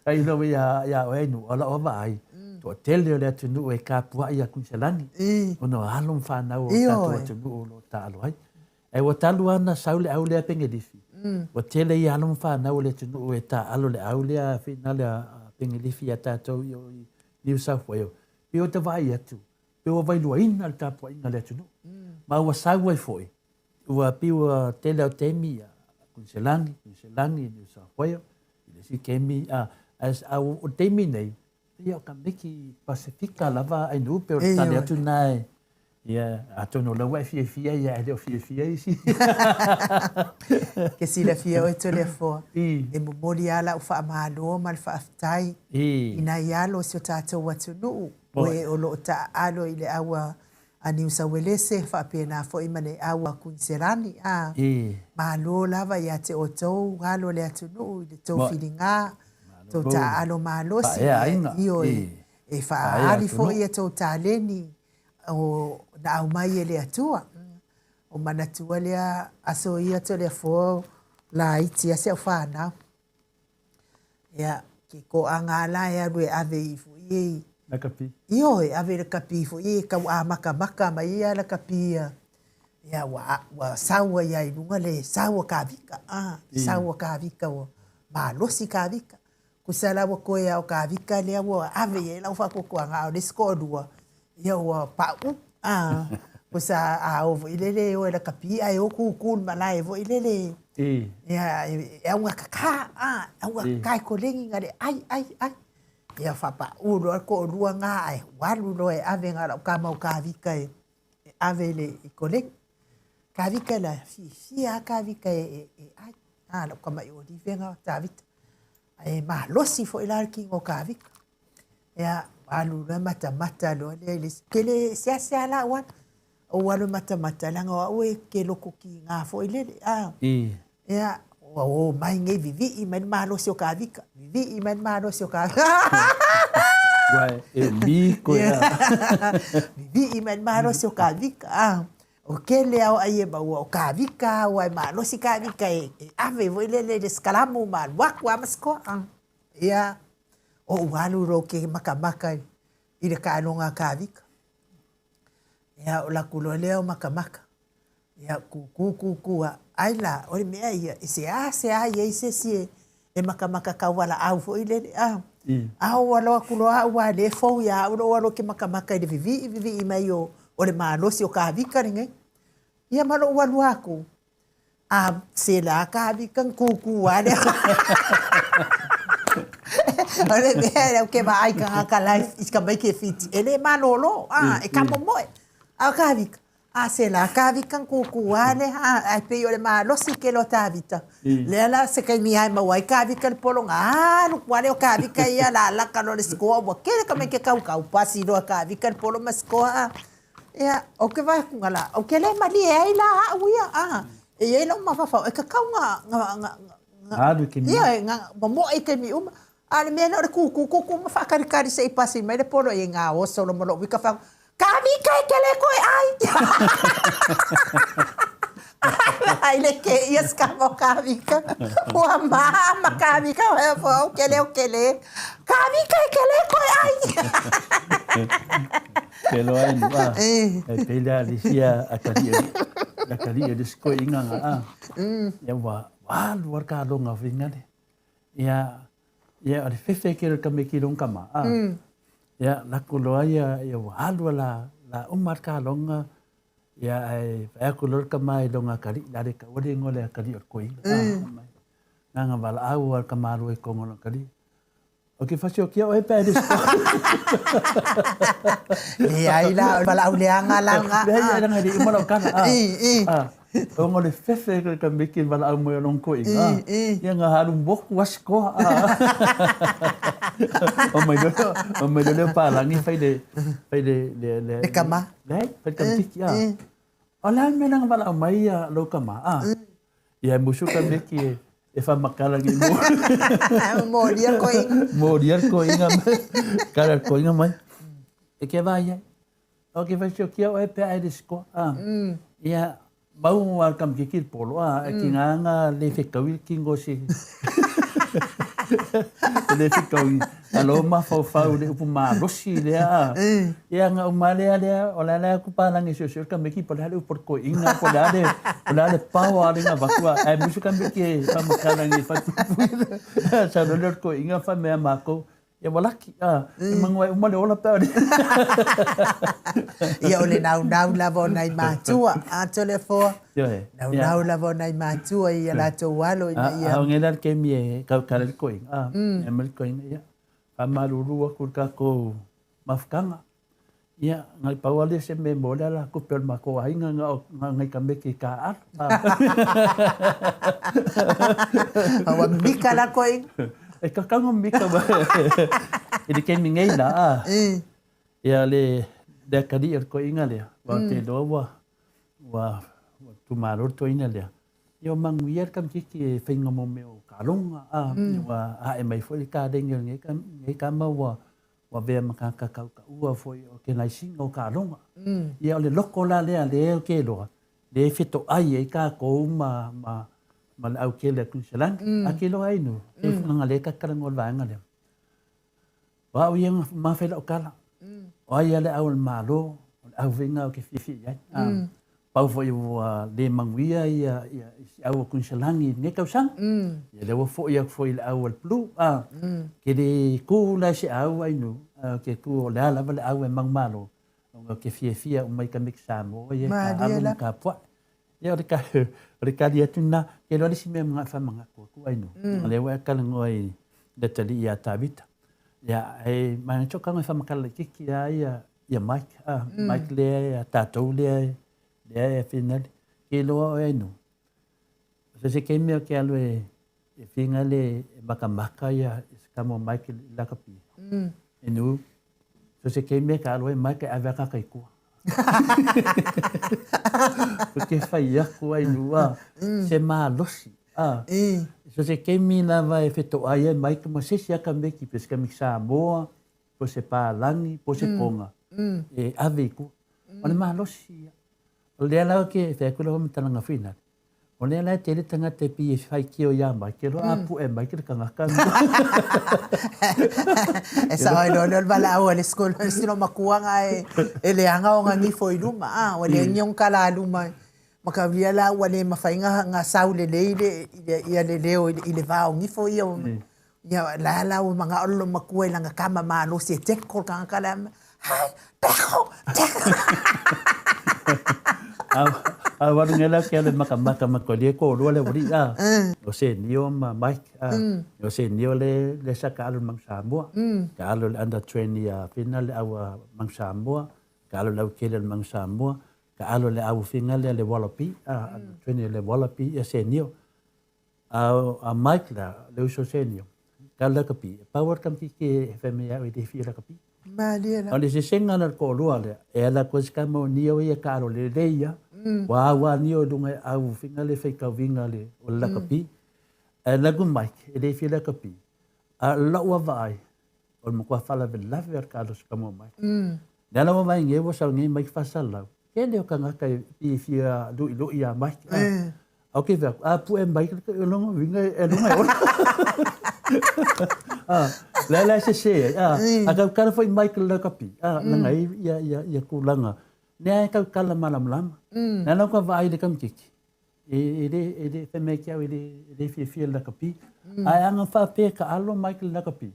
ka ilo ya o nu ola o vai to tele le tu e ka puai a Queenselangi ona alum fa na o ta tu lo ta alo ai e wa talu ana saule au le pengelifi wa tele ia alum fa na o le tu e ta alo le au le finale pengelifi ata to New South Wales io te vai atu Peo vai luaina al tapu inga le tunu. Ma ua sauai foi. Ua piua tele o temi a Queenselangi, New South Wales. Ile si kemi o temi nei. Ia o ka meki Pasifika lava ai nu peo tale atu nai. Ia atono la wai fia ia ele o fia isi. Ke si la fia o e tole fo. E momori ala u wha amalo mal wha aftai. Ina ialo si o tātou watu nuu. Oe o lo ta alo ile awa a New South Wales fa pena fo imane awa Queenselani ma lo lava ya te o tou alo le atu no le tou filinga to ta alo ma lo si io e fa ali fo ia to ta leni o na au mai le atua o manatua le aso ia to le fo la iti a se fa na ya ki ko anga la ya re ave fu ye la kapi. Io ave la kapi fo e ka maka mai ia la kapi ia wa sawa ia ilunga le sawa kavika sawa kavika o ma losi kavika kusala wa ko ia o kavika le wa ave ia la fa ko nga o discordua ia wa pa kusa o ilele o la kapi ai o ku malai vo ilele ia e unha kaka unha kai ko lengi ngale ai ia fapa ulo ko rua nga ai walu lo e ave nga ka mau ka vika e ave le ikole ka vika la fi ka vika ai lo kama yo di venga tavit e ma lo si fo ilar ki ngo ka vika ia walu na mata lo le kele sia la wan o walu mata la nga o ke lo ki nga fo ile ia o mai ngai vivi I man malo si o ka vika vivi I man malo si o ka Wai, mi ko ya. Vivi mai malosi o ka vika. O kele au ai ba o ka vika o ai malosi ka vika e ave voi le skalamu ma waku amasko. Ia o walu ro ke makamaka i le kanonga ka vika. Ia o la kuloleo makamaka. Ia kukukukua. Ai la, ori mea ia, se a ia i se sie, e makamaka ka wala au fo i lele au. Au waloa kuloa ua le fau ia au lo walo ke makamaka i le vivi i mai o le malosi o ka vika ringai. Ia malo walu aku. Se la ka vika kukua le. Ore mea o ke mai ka life is ka mai ke fiti. Ele manolo, e ka momoe. Au ka vika. Se la ka vika kukuane ai pe o le malosi ke lo tavita. Le ala se kai mi ai mawai ka vika le polonga. No kwale o ka vika ia la ka lo le skoa wa ke ka me ke kau pasi do ka vika le polo maskoa. Ia o ke vai ngala o ke le mali ai la uia e ia lo mafafa e ka kau nga do ke mi. Ia nga mo e ke mi ale me no kuku mafakarikari se pasi mai le polo e nga o so lo mo vika fa kami kai kele koi ai. Ai le ke ias kamo kami ka. Wa mama kami ka wa fo kele. Kami kai kele koi ai. Kelo ai no. E pela disia akari de sko inga nga. Ya wa luar ka longa vingale. Ya ale fefe ke ka me ki long kama. Ya la kuloa ya walu la umar ka longa ya ai kulor ka mai longa kari la de ka wode ngole kari or koi nga bala au ka maru e kongo kari o ke fasio kia o e pe dis le ai la bala au le anga la nga ya nga di mo ka o ngole fefe ka meki bala au mo long koi ya nga haru bok wasko o mai do palangi fai de kama fai kam tiki ola me nang bala mai lo kama ya musu ka meki e fa makala ngi mo dia ko inga kala ko inga mai e ke vai o ke vai kia o e pe ai disko ya bau welcome kikir polo ki nga le fe kawil kingo si le fe kawil alo ma fa le pu ma rosi le ya nga umale le ola la ku pa lang iso ka me ki pala le por ko inga pala le pawa le nga bakwa ai musu ka me ki pa makala ngi fa sa le ko inga fa me mako ya walaki mangwai umale ola pa ia ole nau la bona i matua a telefo nau la bona i matua ia la to walo ia a ngela ke mi ka kal ko e mal ko ia amaruru ko ka ko mafkanga ia ngai pawale se me mola la ko per mako ainga ngai kambe ki ka awa mika la ko e kakanga mika ba ele ke mingai la ia le de kadi ko inga le ba te do wa tu maror to ina le yo manguier kam ki fenga mo me o kalonga wa e mai foi ka dengel ngai kam wa ve maka ka ua foi o ke nai singo kalonga ia le loko la le ke lo le fito ai e ka ko ma au ke le kunselang akilo ai no e nga le ka karangol va nga le wa o yang ma fe lo kala o ia le au malo au vinga o ke fifi ya pau foi le manguia ia au kunselangi ne ka sang ia le fo ia foi le au plu ke de ku la se au ai no ke ku la le au mang malo o ke fifi o mai ka mixa mo ia ka alu ka po ia rika dia tuna ke lo si me mga fa mga ko ai no le wa ka ngoi de tali ia tabita ya e ma cho ka fa maka ki ia Mike le ta to le final ke lo ai no se ke me ke alo e finale maka ya kamo Mike la kapi e no se ke me ka alo e Mike ava ka kai ko porque faia ko ai lua se malosi so se ke mina vai feto ai mai como se sia kambe ki pesca mixa boa po se pālangi, po se ponga. E ave ku. O le mahalosi. O le ala ke te kula o mtananga whina. O le ala te le tanga te pi e whai ki o ia mai. Ke roa apu e mai ki le kangaka. E sa oi lo bala o le skolo sino makuanga e le anga o ngi foi luma o le nyong kala luma. Makavia la wale mafainga nga saule leile ia le leo ile va o ngi foi o ya la o manga o makue langa kama ma no se te ko kanga kala. Pejo. Waru ngela ke le maka makolie ko lo le wuri o se nio ma Mike o se nio le saka alu mang Samoa ka alu le under 20 final awa mang Samoa ka alu le kele mang Samoa ka alu le awu final le Wallaby 20 le Wallaby ya se nio a Mike la le so se nio ka la kapi power kam ki ke femia o de fira kapi Maliela. Ole se senga na ko lo ale e la ko ska mo nio ia ka alu le leia wa ni o dunga au finga le fai ka vinga le o la kapi e lagu Mike e le fila kapi a la wa vai o mo kwa fala ve la ver ka lo ska mo Mike na la vai nge wo sa nge Mike fa sala ke le ka nga ka pi fia do lo ia Mike okay ve a pu e Mike e lo vinga e lo mai la se a ka foi Mike la kapi na ngai ya kulanga ne ka kala malam lam na no ka vai de kam kiki e te me kia e fi la kapi ai anga fa pe ka alo Michael la kapi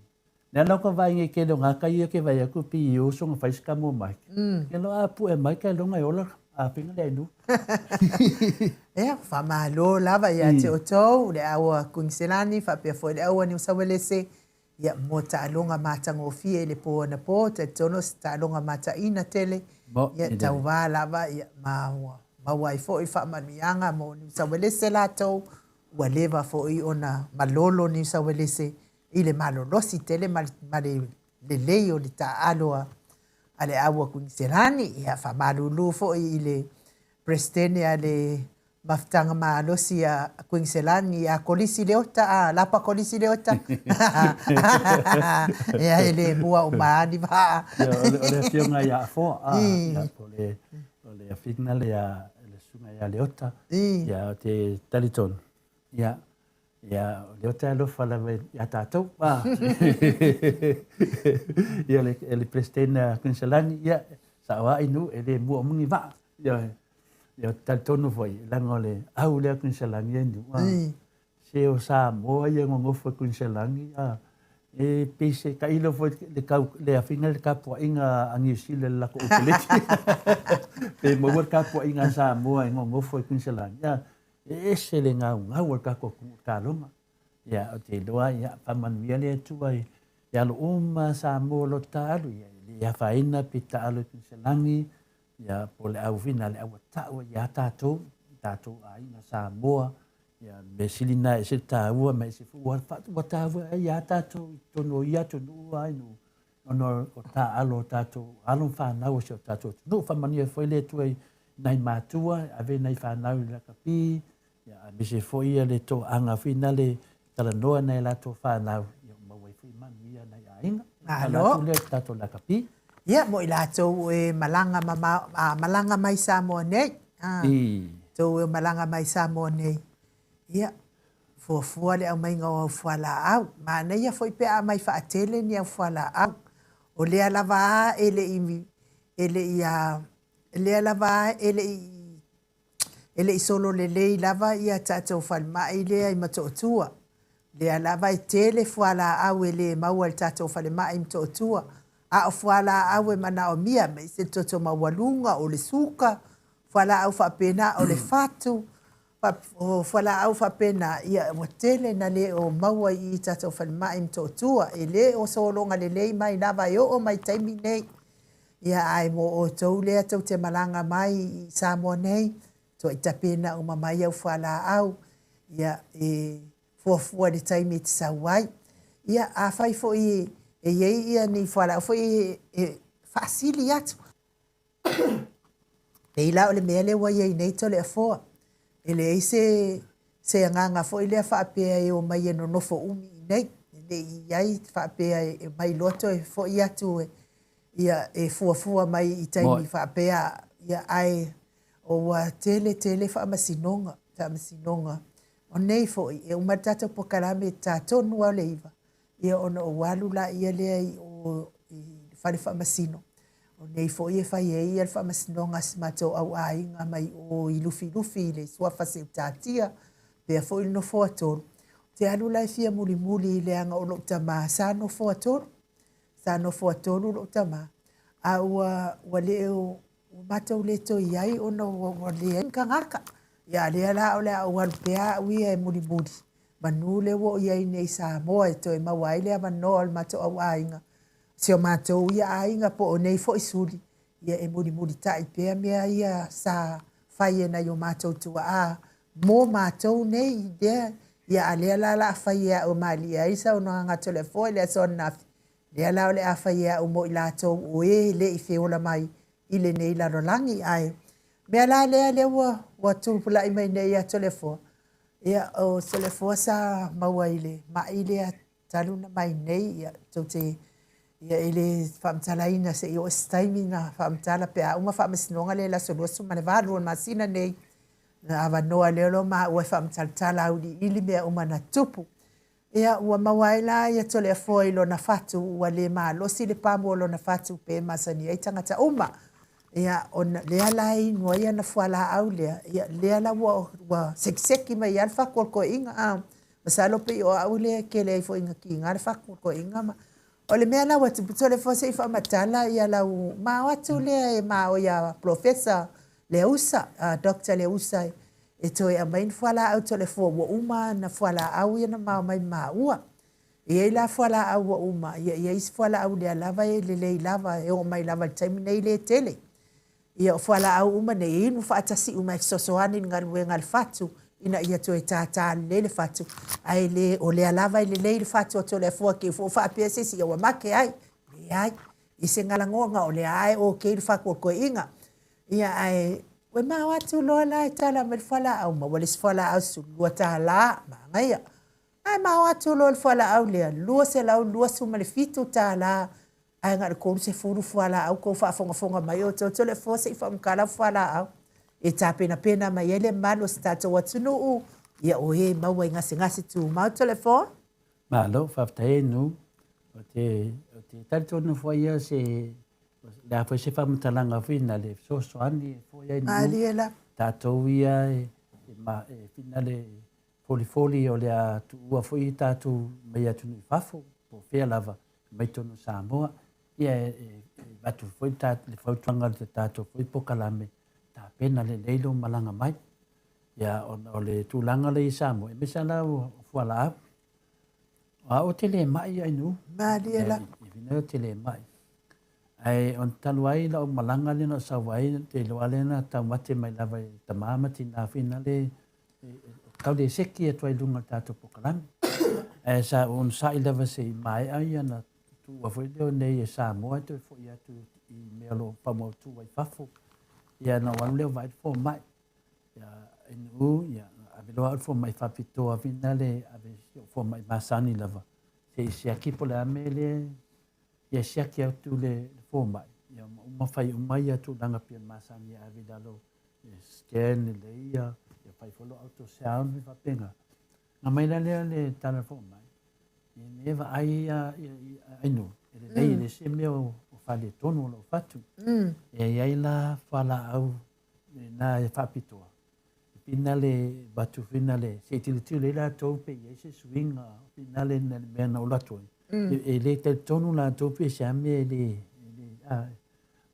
na no ka vai nge ke do nga ka ia ke vai ku pi yo so nga fais ka mo Mike ke lo a pu e Michael lo nga ola a pinga le du fa malo lava ya te oto le awa Queenselani fa pe fo le awa ni usawelese ya mota alonga mata ngofie le po na po te tono sta alonga mata ina tele ya tauwa lava ya ma wai fo i fa manianga mo ni sawelese lato waleva fo i ona malolo ni sawelese ile malolosi tele male le leo le ta aloa ale awa Queenselani ya fa malulu fo ile prestene ale maftanga malosi ya Queenselani ya kolisi leota lapa kolisi leota ya ile mua umani ba ole fiona ya fo ole final ya le sunga ya leota ya te taliton ya leota lo fala ya tato ya le prestena Queenselani ya sawa inu ele mua mungi va ya tatono foi langole au le Queenselani ndu se o sa mo ya ngo fo Queenselani e pese ka ilo foi le afina le kapo inga angi sile la ko peleti pe mo war kapo inga sa mo ngo fo Queenselani ya ese le ngau ka ko ka longa ya o te loa ya paman viale tu ai ya lo sa mo lo talu ya faina pita alo Queenselani ya pole au final au tau ya tato ai na Samoa ya mesilina se tau me se fu wa tau ya tato tono ya tono ai no o ta alo tato alo fa na o se tato no fa mania foi le tu ai nai matua ave nai fa na la kapi ya me se foi le to anga finale tala no na la to fa na ya ma wai fu man ya na ya inga alo le tato la kapi ya mo ilato malanga mai Samoa nei to malanga mai Samoa nei ya fo le mai ngo fala au ma nei ya foi pe mai fa atele ni fala au o le lava ele solo le lava ia tato fal mai le ai matotua le lava tele fala au ele mau tato fal mai matotua a fuala awe mana o mia me se toto mawalunga o le suka fuala au fa pena o le fatu fuala au fa pena ia watele na le o maua i tato fal mai mtotua ele o solonga le mai lava yo o mai taimi nei ia ai mo o tau le tau te malanga mai i Samoa nei to ita pena o mamai au fuala au ia fuafua le taimi te sawai ia a fai fo e ia ni fala foi facili atu e la le mele wa ye nei to le fo ele se nganga foi le fa pe e o mai no fo umi nei iai whaapea e mai loto e fo i atu ia e fuafua mai i taimi whaapea ia ai o wa tele whaamasinoga o nei foʻi e uma tatou pokalame tatonu au le iva ia ona o alu la ia lea i o fale whaamasino o nei foʻi e fai e ia le whaamasinoga si matou auaiga mai o i lufi le suafa seutatia pea foʻi le nofo atolu te alu la e fia mulimuli i leaga o loo tamā sa nofo atolu loo tamā a ua lē o matou le toi ai ona ua lē ai kagaka ia lea la o le aualu pea auia e mulimuli manu le ua o iai nei Samoa e toe maua ai le avanoa o le matou auaiga se o matou ia aiga po o nei foʻi suli ia e mulimuli taʻi pea mea ia sa fai e nai o matou tuaā mo matou nei lea ia a lea la laafai e aʻu malia ai saunoagaga le foa i le asoanafi lea la o le a fai e aʻu mo i latou o ē leʻi feola mai i lenei lalolagi ae mea la lea lea ua tulupulaʻi mai nei a tolefoa ia o tolefoa sa maua i le maʻi lea taluna mai nei ia toute ia i le faamatalaina seʻi o ese taimi na faamatala pe auga faamasinoga le lasoloso ma le valu o masina nei na avanoa lea lo maua e faamatalatala auliili mea uma na tupu ia ua maua ai la ia toleafoa i lona fatu ua lē malosi le pamu o lona fatu pe masani ai tagata uma ia ona lea la inua ia na fualaau lea la ua sekiseki mai ia le faakolokoʻiga masalo pei o aʻu lea kele ai foʻi gakiga le faakolokoʻiga ma o le mea lau atu tolefoa seʻi faamatala ia lau mao atu lea e mao ia profesa Leusa Dr. Leusa e toe amai na fualaau tolefoa ua uma na fualaau ia na mao mai maua ia i la fualaau ua uma ia isi fualaau lea lava e lelei lava e o mai lava le taimi nei le tele ia o fualaau uma nei inu faatasiʻu mai fesoasoani le galuega le fatu ina ia toe tatalelei le fatu ae lē o lea lava i lelei le fatu o toleafua keu foʻi faapea sesi ia ua make ai leai i se galagoga o lea ae o kei le faakolokoʻiga ia ae ue mao atu loa la e tala ma le fualaau ma ua lesi fualaau sulua tālā magaia ae mao atu loa le fualaau lea lua selau lua suma le fitu tālā ae ga le kolu sefulu fualaau kou faafogafoga mai o tolefoa seʻi faamakala fualaau e tapenapena mai ai le malo se tatou atunuu ia o ē maua i gasegase tumau tolefoa malo faafetae nu o te talitonu foʻi ia se le a foi se faamatalaga fina le fesoasoani e foʻi ai alia la tatou ia e fina le folifoli o le a tuua foʻi tatou mai atu nui fafo po fea lava mai tonu Samoa ia e matu foʻi le fautuaga le tatou foʻi pokalame tapena lelei lo malaga mai ia o le tulaga le i Samoa e mesa la fualaau a o te lē maʻi ai nu malia la i fina o te lē maʻi ai on talu ai la o malanga le no sa vai te lo ale na ta mate mai lava ta mama tina fina le kau de seki e toi lunga tato pokalang e sa on sa i lava se mai ai na tu a foi de nei e sa mo to fo ia tu i melo pa mo tu vai fafo ia na wan le vai fo mai ia inu ia a velo fo mai fa pito a fina le a fo mai masani lava se aki po le amele ia siaki atu le fo mai ia uma fai mai atu langa pia masani a vidalo scan le ia fai folo auto sound me fapenga na mai le tala fo mai e neva ai ai no ele le se meu o fale tono lo fatu e ai la fala au na fa pitoa finale batu finale se tili la tope e se swing finale na mena ola toi e le te tonu la tope se ame le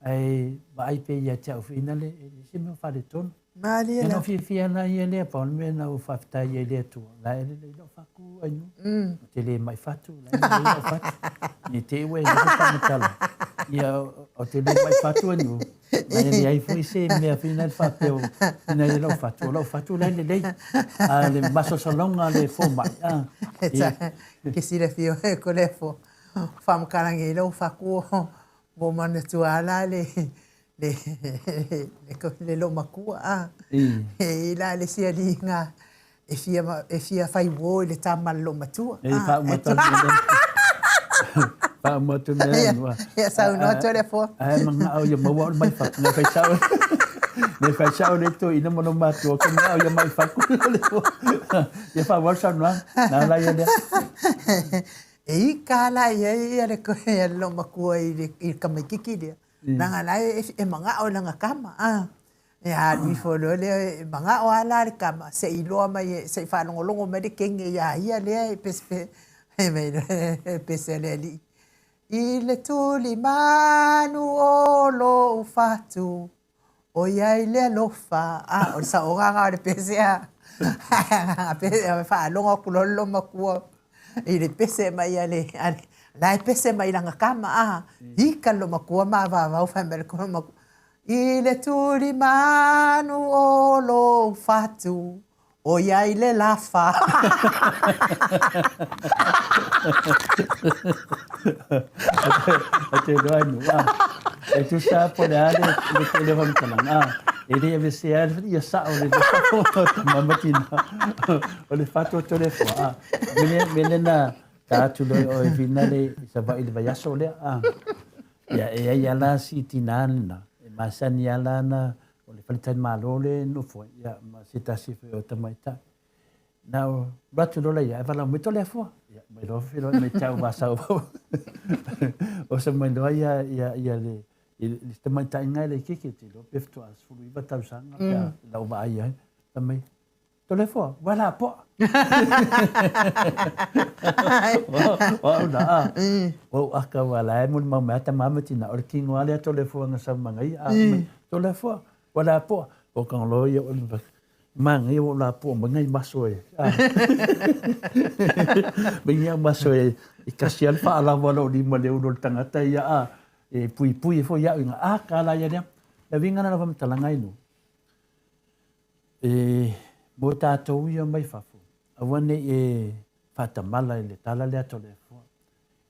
ai vai pe ia tau finale se me fa de ton malia la no fi ana ia le pa me na o fa ta ia le tu la le no fa ku anu te le mai fatu la le fatu ni te we no fa metala ia o te le mai fatu anu mai le ai foi se me final fa pe na le fatu la le le maso salonga le fo mai que si le fio e colefo fam karange lo fa ku mo man tu ala le lo makua e la le sia linga e fia fai wo le tamalo matua. E fa matua. Fa matua me. Ya sau no telefo. Ai manga au ya mawa mai fa na fai sau. Ne fai sau le to ina mono matua ke na ya mai fa ku le. Ya fa wa sa na la ya de. E kala ya le ko ya lo makua I kamikiki dia. Nanga lai e manga o langa kama. Ya mi folo le manga o ala kama se ilo mai se fa longo me de kenge ya ia le pespe e me pesele ile tuli manu o lo fatu o ia ile lo fa o sa o nga de pesea fa longo kulolo makua ile pese mai ale lai pese mai langa kama hika lo makua ma va fa me ko makua ile tuli manu o lo fatu o ia ile lafa. Ate doa nu e tu sa pode ale de telefon kalang ele ia vesiar ia sa o le mamatina o le fatu telefon mele na ta tu lo o finale sa va il va yaso le ia la si tinana masani ala na o le palitan malole no foi ia ma sita si o tamaita now ratu lo ia vala muito le fo ia me lo filo me tau basa o se me do ia le tamaita ngai le kiki ti lo pefto as fu iba tau sanga ia la va ia tamai to le fo voilà po o aka wala e mun mama ta mama tina o kingo ale to le fo nga sa mangai to le fo wala po o kan lo ye o mangai o la po mangai masoe binga masoe I kasial fa ala wala di male o tangata ya e pui fo ya nga kala ya ya vinga na fam talangai no mo tātou ia mai whafu. Awane e whatamala le tala lea to le fua.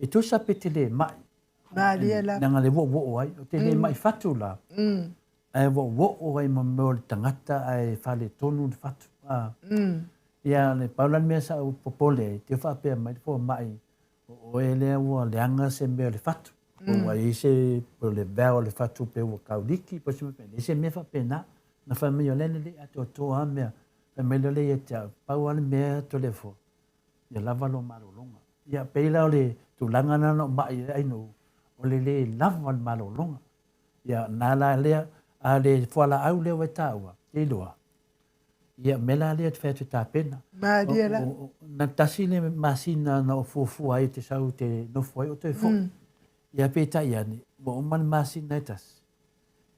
E tu sa pete le mai. Nanga le wo ai. O te le mai whatu la. Ai wo ai ma meo le tangata ai whale tonu le whatu. Ia le paulan mea sa u popole. Te whapea mai fua mai. O e lea ua leanga se meo le whatu. O ai se po le veo le whatu pe ua kauriki. Po se me se me whapea na. Na whamea lene le ato toa mea. E mele le ia tia pau ale mea to le fo. Ia lava lo malolonga. Ia peila o le tu langana no mai aino. O le lava le malolonga. Ia nala lea a le fuala au lea wai taua. Te loa. Ia mela lea te whētu tā pena. Maria la. Na tasi le masina na o fuafua ai te sau te nofu ai o te fo. Ia peta ia ni. Mo o man masina e tasi.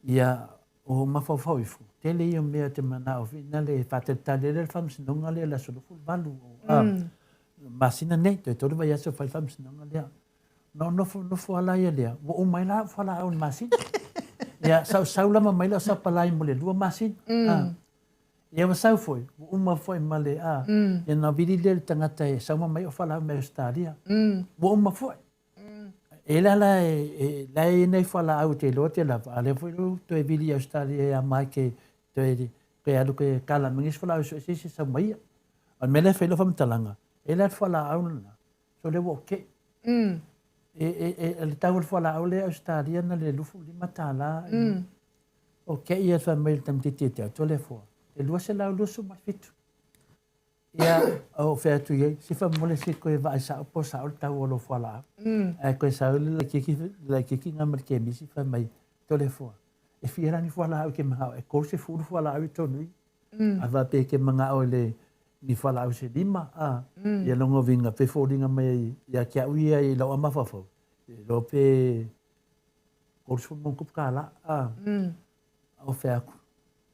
Ia o mawhawhau ifu. Tele ia mea te mana o fina le whatetale le whamsinonga lea la solo ful balu. Masina nei, te tore vai aso whai whamsinonga lea. No nofu ala ia lea. Wo o mai la whala au masina. Ia sau lama mai la sa palai mo le lua masina. Ia wa sau foi. Wo o ma foi ma le Ia na viri le tangata e sau ma mai o whala au me stadia. Wo o ma foi. E la e nei whala au te loa te lava. Ale foi to e viri Australia e a mai ke to e ke alu ke kala mingis whala au so e sa mai. An mele whailo whamtalanga. E la whala au na. So le wo ke. E le tau whala au le Australia na le lufu lima tala. O ke ia wha mai tam te te to le fua. E lua se lau lusu mai fitu. Ia o whea tu iei, si wha mole si koe vai sa po sa o tau o lo whala. E koe sa o le kiki ngā marike mi si wha mai to le fua. E whiarani whala au ke maha e kore se furu whala au I tonui. A wha pe ke mga o le ni whala au se lima. Ia longo vinga pe fōringa mai ia kia uia I lau ama whawhau. Lo pe kore se mongkup ka la. O whea ku.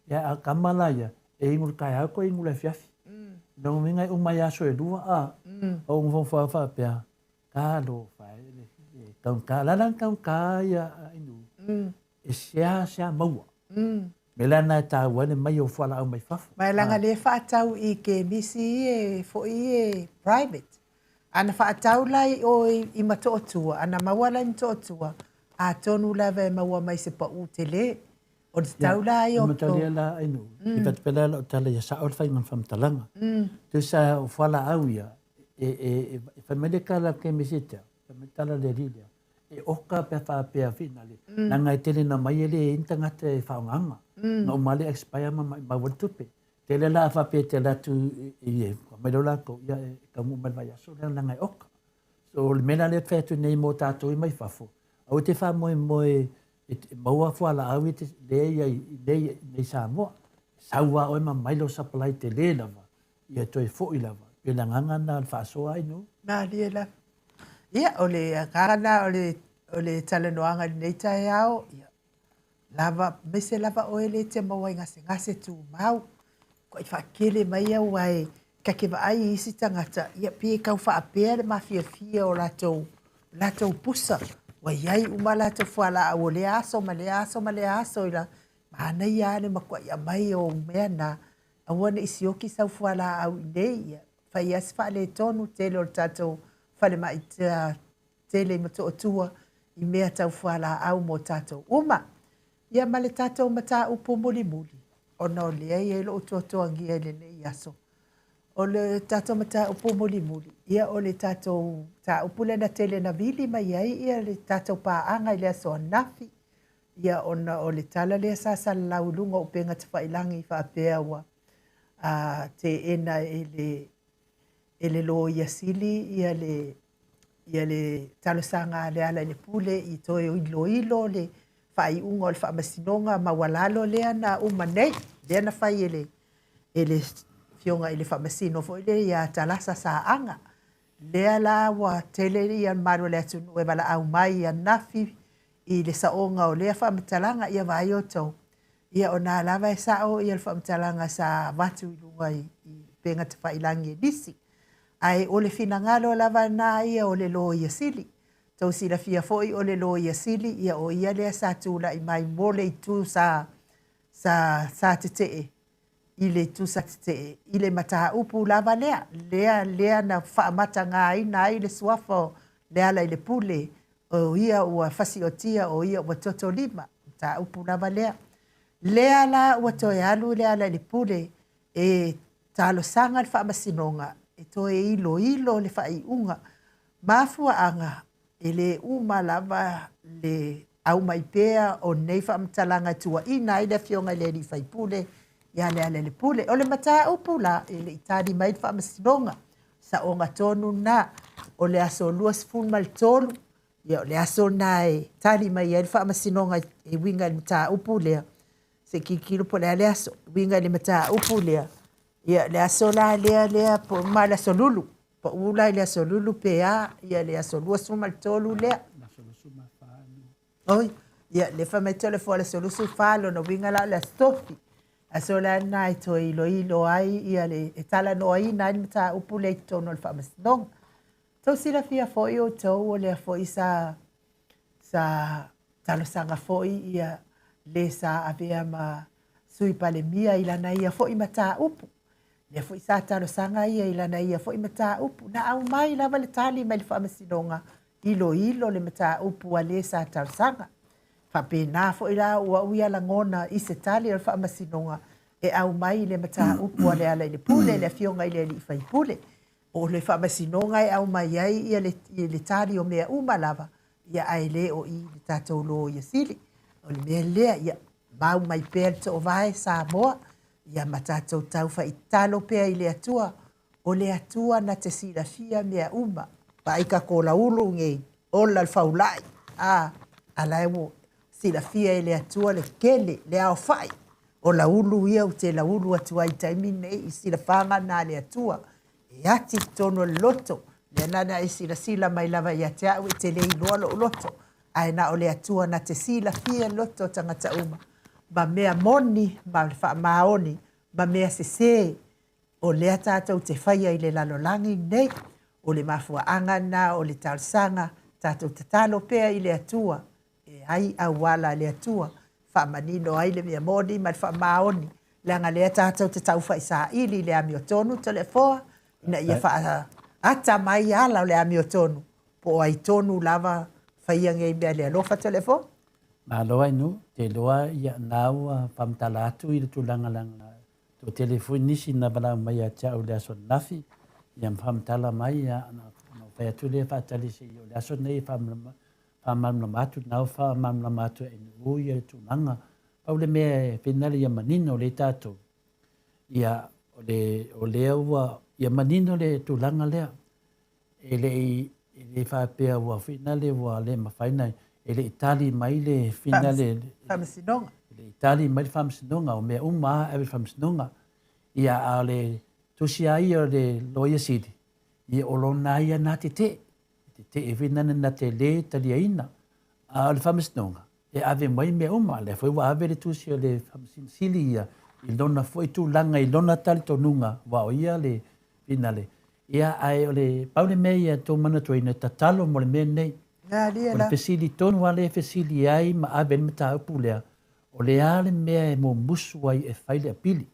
Ia a kamala ia. E ingur kai au ko ingur le fiafi. Nau mingai umai aso e lua o ngong whawha pia ka lo whai kaun ka lalang kaun ka ia inu e sea maua me lana e tā wane mai o whala au mai whafu mai langa le whaatau I ke misi e fo I private ana whaatau lai o I matootua ana maua lai matootua a tonu lava e maua mai se pa u te le O te tau la i o Ma tali la ai no. I pat pela la tala ya sa ol fai man fam talanga. Tu sa fala au ya fa medika la ke misita. Fa metala le rilia. E oka pe fa pe finale. Na ngai tele na mai ele intanga te fa nganga. No mali expire ma wotupe. Tele la fa pe te la tu e me do la ko ya ka mu ma ya so na ngai oka. So le mena le fe tu nei mo tato i mai fa fo. Au te fa mo maua fuala au te le sa mo saua o ma mailo supply te le lava ia toi fo i lava pe la nganga na fa so ai no na le la ia ole kana ole tale noanga nei tai ao ia lava mese lava o ele te mo wai ngase tu mau ko i fa kele mai au ai ka ke vai isi tangata ia pe ka fa apere ma fia o lato pusa wa yai umala te fuala o le aso ma le aso ila mana ia ne makwa ia mai o mena a wana isioki sa fuala au nei fa yes fa le tonu tele o tato fa le mai tele mato tua i mea tau fuala au mo tato uma ia ma le tato mata upo muli ona o le ai lo to angia le nei aso o le tato mata upo muli ia o le tato ta upule na tele na vili mai ai ia le tato pa anga ile so nafi ia ona o le tala le sa laulunga o penga te whailangi fa apea wa te ena ele lo ia sili ia le talo sanga le ala le pule i toe ilo le whai unga o le whamasinonga ma walalo lea na umanei lea na whai ele fionga ile whamasino fo ile ia talasa sa anga lea la wa tele ia maro le atu e wala au mai ia nafi i le saonga o lea whamatalanga ia vai o tau ia o nā lava e sao ia le whamatalanga sa watu i lunga i penga te whailangi e disi ai o le finangalo lava nā ia o le lo ia sili tau sila fia foi o le lo ia sili ia o ia lea sa tūla i mai mole i tū sa te tee i le tusatite i le mata upu lava lea na whaamata ngā ina i le suafo lea la i le pule o ia ua fasiotia o ia ua toto lima mata upu lava lea la ua toe alu lea la i le pule e talo sanga le whaamasinonga e toe ilo le whaiunga mafua anga e le uma lava le au maipea o nei whaamatalanga tua ina i le fionga le ni whaipule ia le pule o le mata upu la e le itadi mai whamasinonga sa o ngā tonu na o le aso lua sifun mal tolu ia o le aso na e tali mai e whamasinonga e winga le mata upu lea se kikilo po le aso winga le mata upu lea ia le aso la lea po ma le aso lulu po ula le aso lulu pea ia le aso lua sifun mal tolu lea oi ia le whametole fo le solusu falo no winga la le stofi aso la na i to ilo ai ia le e tala no ai na ni ta upu le tono le whamasinonga. Tau sila fia foi o tau o le foi sa talo sanga foi ia le sa avea ma sui pale mia ila na ia foi mata upu. Le foi sa talo sanga ia ila na ia foi mata upu. Na au mai lava le tali mai le whamasinonga ilo le mata upu a le sa talo sanga. Whapena fo ila ua uia la ngona i se tali al whamasinonga e au mai le mata upu a le ala i le pule le fionga i le li whai pule. O le whamasinonga e au mai ai i le tali o mea umalava ia ai le o i le tatou lo ia sili. O le mea lea ia mau mai pēr to o vai sa moa ia matatou tau whai talo pēr i le atua o le atua na te sila fia mea uma. Pa ika ko la ulu ngei o la whaulai. Ala ewo sila fia i le atua le kele le au whai. O la ulu ia o te la ulu atua i taimine i sila whanga na le atua. E ati tono loto. Le nana i sila mai lava i ate au i te lei loa lo loto. Ai na o le atua na te sila fia loto tangata uma. Ma mea moni, ma maoni, ma mea sese. O le tātou te whaia i le lalolangi nei. O le mafua angana, o le talsanga. Tātou te talo pea i le atua. E ai awala le atua. Whamanino ai le mea moni, ma wha maoni. Langa lea tātou te tau whai sa ili le ami o tonu to le foa. Ina ia wha ata mai ala o le ami o tonu. Po ai tonu lava whaia ngei mea le alofa to le foa. Malo ai nu, te loa ia nau pamtalatu i le tulanga langa. To telefoni nisi na bala mai a tia le aso nafi, ia pamtala mai a na fai atu le fatali se i le aso nei famamla matu, nau famamla matu e nu ia le tulanga. Pau le mea finale ia manino le tato. Ia o le ua, ia manino le tulanga lea. Ele whapea ua finale ua le mawhainai. Ele itali mai le finale. Whamasinonga. Ele itali mai le whamasinonga. O mea umaa ewe whamasinonga. Ia a le tusi ai o le loia sidi. Ia o lona ia nā te te. Te e finane nā te le tali aina. A le whamasinonga. E ave mai mea umaa. Le fwoi wa ave le tusi o le whamasinsili ia. I lona fwoi tu langa i lona tali tonunga. Wa o ia le finale. Ia ai o le paule mea ia tō mana tō ina tatalo mo le mea nei. O le fesili tonu wale fesili ai ma abe ni mata upu lea. O le ale mea e mo musu ai e whaile a pili.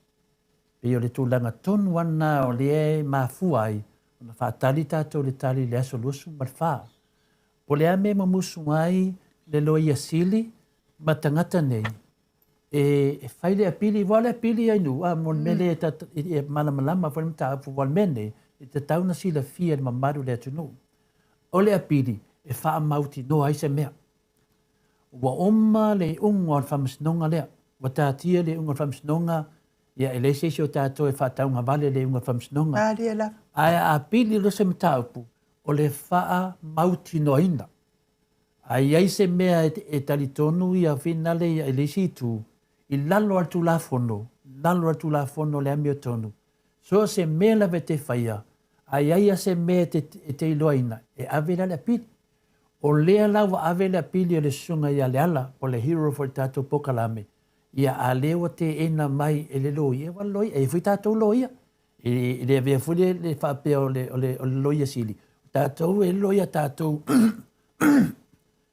Pe o le tūlanga tonu wana o le e mafua ai. O na whaatali tātou le tali le aso lusu ma le wha. O le ame mo musu ai le loi a sili ma tangata nei. E whaile a pili, wale a pili ai nu. A mo mele e malamalama wale mata upu wale mene. E te tauna sila fia ni mamaru le atu nu. O le a pili. E wha mauti no ai se mea. Wa oma le ungo al whamasnonga lea. Wa tātia le ungo al whamasnonga. Ia e le seisi o tātou e wha taunga vale le ungo al whamasnonga. Ai a pili lo se mataupu. O le wha mauti no ina. Ai ai se mea e talitonu ia finale ia e le situ. I lalo al tu la fono. Lalo al tu la fono le amio tonu. So se mea la vete whaia. Ai ai a se mea te iloa ina. E avela le pili. O lea lawa avele a pili o le sunga ia le ala o le hero for tatou pokalame. Ia a lewa te ena mai e le loia wa loia. E fui tatou loia. E le avea fui le whapea o le loia sili. Tatou e loia tatou.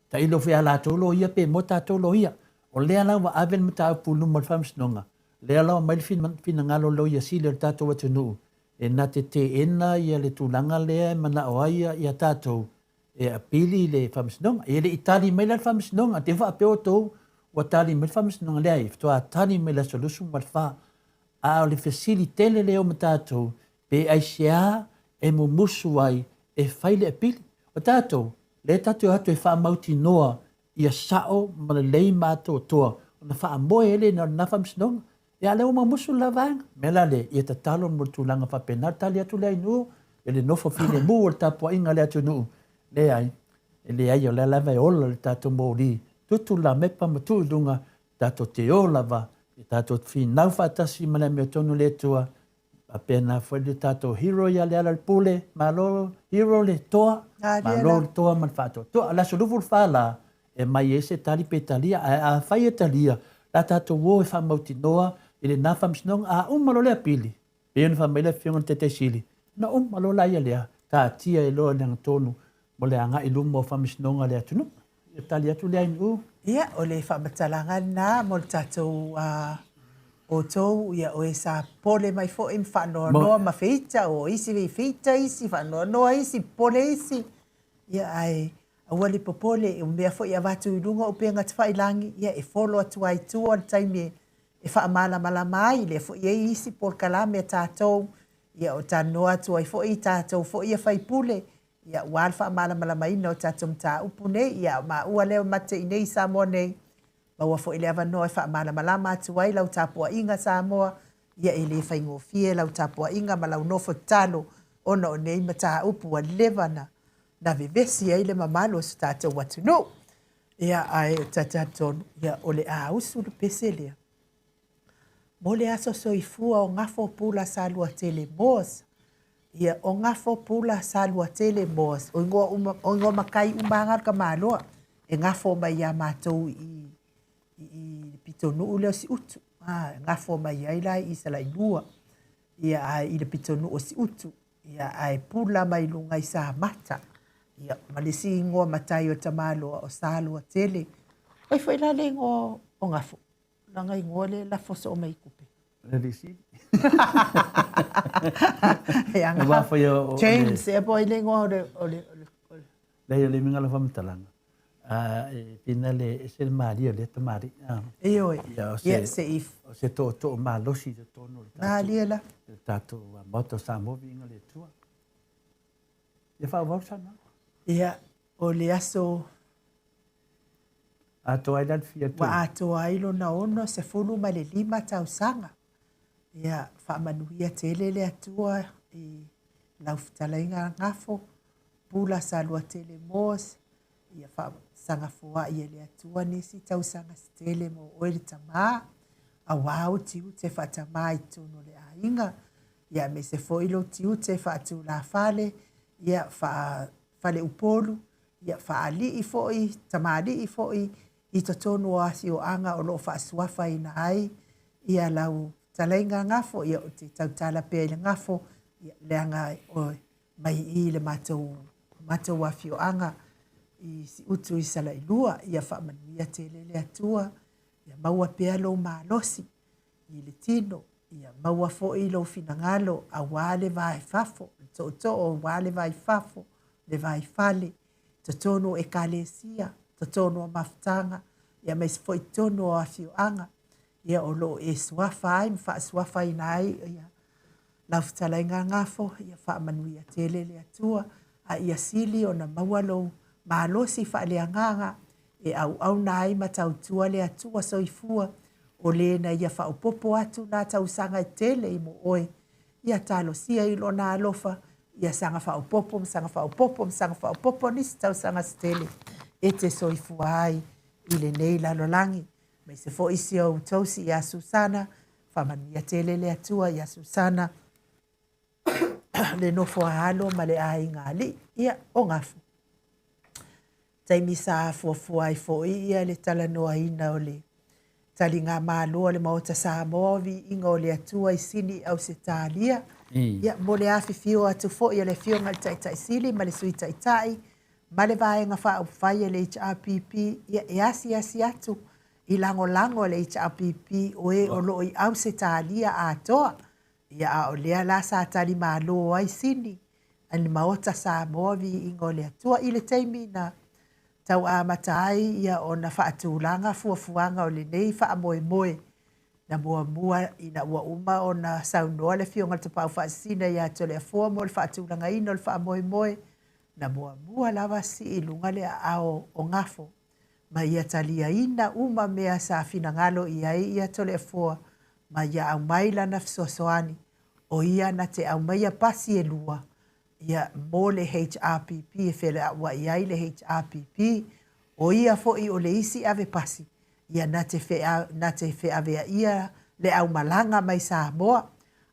Ta ilo fui a latou loia pe mo tatou loia. O lea lawa avele mata apulu mo le whamsnonga. Lea lawa mai fina ngalo loia sili o le tatou atunu. E na te ena ia le tūlanga lea mana o aia ia tatou. E a pili le whamsinonga. E le itali mai le whamsinonga. Te wha peo tōu wa tali mai le whamsinonga lea i. Ftoa tali mai le solusu ma le wha. A o le fesili tele leo ma tātou. Pe ai sea e mo musu ai e whaile a pili. O tātou, le tātou atu e wha mauti noa i a sao ma le lei mātou toa. O na wha moe ele na whamsinonga. E a leo ma musu la vanga. Mela le, i a tatalo mo tūlanga wha pena tali atu lea inu. E le nofo fine mu o le tapua inga le atu nuu. Le ai, le ai o le lava e ola le tātou mōri. Tutu la mepa ma tūrunga, tātou te olava, tātou whinau whatasi ma le mea tonu le tua, a pēnā whai le tātou hero ia le ala le pule, ma lo hero le toa, ma lo le toa man whātou. Toa, la sulufu le whala, e mai ese tali pe talia, a whai e talia, la tātou wō e whamauti noa, i le nā whamsinonga, a umalo lea pili, pe unu whamaila whionga te te sili, na umalo la ia lea, tā tia e loa nanga tonu, mo le anga i lumo whamisnonga le atunu. I tali atu le ainu. Ia, o le whamatalanga nā, mo le tātou o tōu, ia o e sa pole mai fo im whanoa noa ma feita, o isi vei feita isi, whanoa noa isi, pole isi. Ia ai, awali po pole, e mea fo ia watu i runga o penga te whailangi, ia e folo atu ai tua, le taimi e whaamala malamai, le fo ia isi pol kalame tātou, ia o tānoa atu ai fo i tātou, fo ia whaipule, ia walfa mala mai no tatum ta upune ia ma ua leo mate nei Samoa nei ma ua fo ile ava no fa mala matu ai lau tapua inga Samoa ia ele fa ingo fie lau tapua inga ma lau no fo talo ona o nei mata upu a levana na vivesi ai le mamalo su tata watu no ia ai tataton ia ole a usu le peselia mo le aso soifua o ngafo pula salua tele mos ia o ngafo pula salua tele mos o ngo makai umbangar ka maloa e ngafo mai ya matou i pitonu ule si utu ngafo mai ai lai i sala ilua ia ai le pitonu o si utu ia ai pula mai lunga i sa mata ia malisi ngo matai o tamalo o salua tele oi foi la le ngo o ngafo langa ngole la foso o mai kupe Relisi. James, e poi le ngore. Le minga la whamtalanga. E pina le se mari o le tamari. E oi. Ia se if. O se to malosi te tonu le tatu. Malia la. Le tatu moto sa movi inga le tua. Ia wha wau sana. Ia o le aso. Ato ai lan fia tu. Wa ato ai lo na ono se fulu ma le 5 tausanga. Ia wha manuia tele le atua i laufitalainga ngafo. Pula sa lua tele mos. Ia wha sanga fua ia le atua nisi tausanga stele mo oere tamaa. A wau tiu te whatama i tono le ainga. Ia me se foilo tiu te whatu la fale. Ia whale upolu. Ia whaali i foi, tamali i foi. I to tono o asi o anga o lo whaasuafa i na ai. Ia lau talainga ngafo. Ia o te tautala pia le ngafo. Ia leanga o mai i le matou afi o anga. I si utu i sala i lua. Ia whaamanuia te lele atua. Ia maua pea lo malosi i le tino. Ia maua fo i lo finangalo a wale vai fafo. To o wale vai fafo. Le vai fale. To tono e kalesia. To tono o maftanga. Ia mais fo i tono o afio anga. Ia o lo e suafa ai. Mfa suafa i nai. Ia laufutala inga ngafo. Ia wha manuia te lele atua. A ia sili o na maua lo malosi wha le anganga. E au nai matautua le atua soifua o le na ia whaupopo atu nā tausanga i tele i mo oe. Ia talo sia i lo nā alofa. Ia sanga whaupopo, sanga whaupopo nisi tausanga stele. E te soifua ai i le nei lalolangi. Mai se fo isi au tausi ia Susana. Whamanu ia tele le atua ia Susana. Le nofo a alo ma le ai ngali. Ia o ngafu. Taimi sa fuafua i fo ia le tala noa ina o le tali ngā māloa le maota sa movi inga o le atua i sini au se tālia. Ia mo le afi fio atu fo ia le fio ngal tai sili ma le sui tai. Ma le vae ngā wha au whai le HRPP. Ia e asi atu i lango le HRPP o e o lo i au se tālia a toa. Ia a o lea la sa tali māloa i sini. Ani maota sa movi inga o le atua i le teimi na tau a matai ia o na whaatulanga fuafuanga o le nei wha moe. Na mua i na ua uma o na saunoa le fionga te pau whaasina ia to le afua mo le whaatulanga ino le wha moe. Na mua lava si i lunga le ao o ngafo. Ma ia talia ina uma mea sa fina ngalo ia to le afua. Ma ia au maila na fisosoani. O ia na te au maia pasi e lua. Ia mo le HRPP e whele awa iai le HRPP o ia fo i o le isi ave pasi. Ia na te whe avea ia le au malanga mai sa moa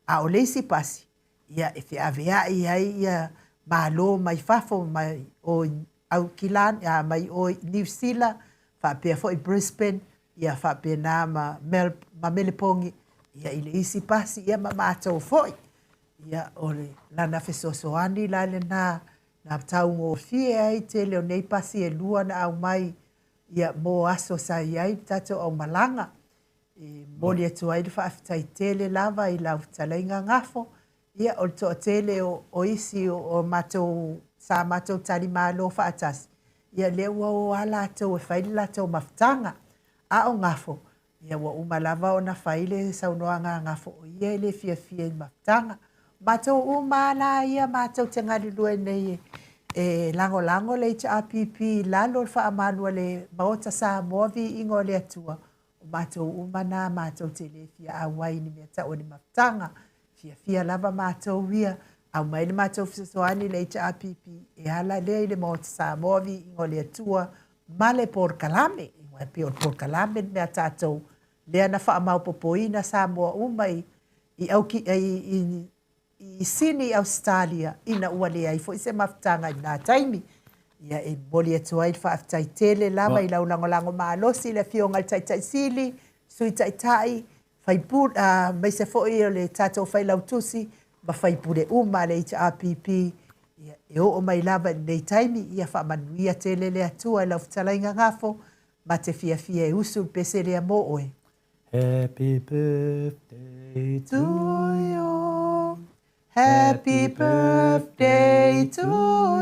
a o le isi pasi. Ia e whe avea iai ia malo mai fafo mai o au Kilan, mai o New Zealand, whapea fo i Brisbane, ia whapea nā ma Melepongi, ia i le isi pasi, ia ma mātou fo i. Ia ole lana fesosoani la le na tau ngō fie ai te leo nei pasi e lua na au mai ia mo aso sa iai tato au malanga. Moli atu ai le whaafitai tele lava i lau talainga ngafo. Ia o to tele o isi o matou sa matou tali malo whaatas. Ia lewa o ala tau e whaile la tau maftanga a o ngafo. Ia wa umalava o na whaile saunoa ngafo o ia le fia i maftanga. Matou umala ia matou te ngari lue nei lango le HRPP lalo wha amanua le maota sa movi ingo le atua. O matou umana matou te le fia awai ni mea tau ni maftanga. Fia lava matou ia au mai le matou fisoani le HRPP e ala le maota sa movi ingo le atua ma le Port Kalame. Ingo e pio Port Kalame mea tatou lea na wha amau popoina sa moa umai i auki i sini Australia ina ua lea i fo i se maftanga i nā taimi. Ia e moli atu ai whaafitai tele lava i lau lango maalosi le fionga i tai sili, sui tai, mai se fo i o le tātou whai lautusi, ma whaipure uma le HRPP. Ia e o mai lava nei taimi, ia whaamanuia tele le atua i lau whtalainga ngafo, ma te fia e usu pese lea mo oe. Happy birthday to you. Happy birthday to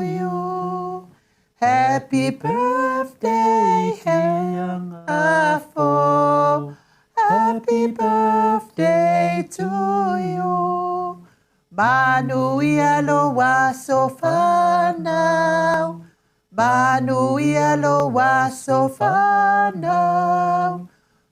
you. Happy Happy birthday, Hangafo. Happy birthday to you. Manuia loa sofanau. Manuia loa sofanau.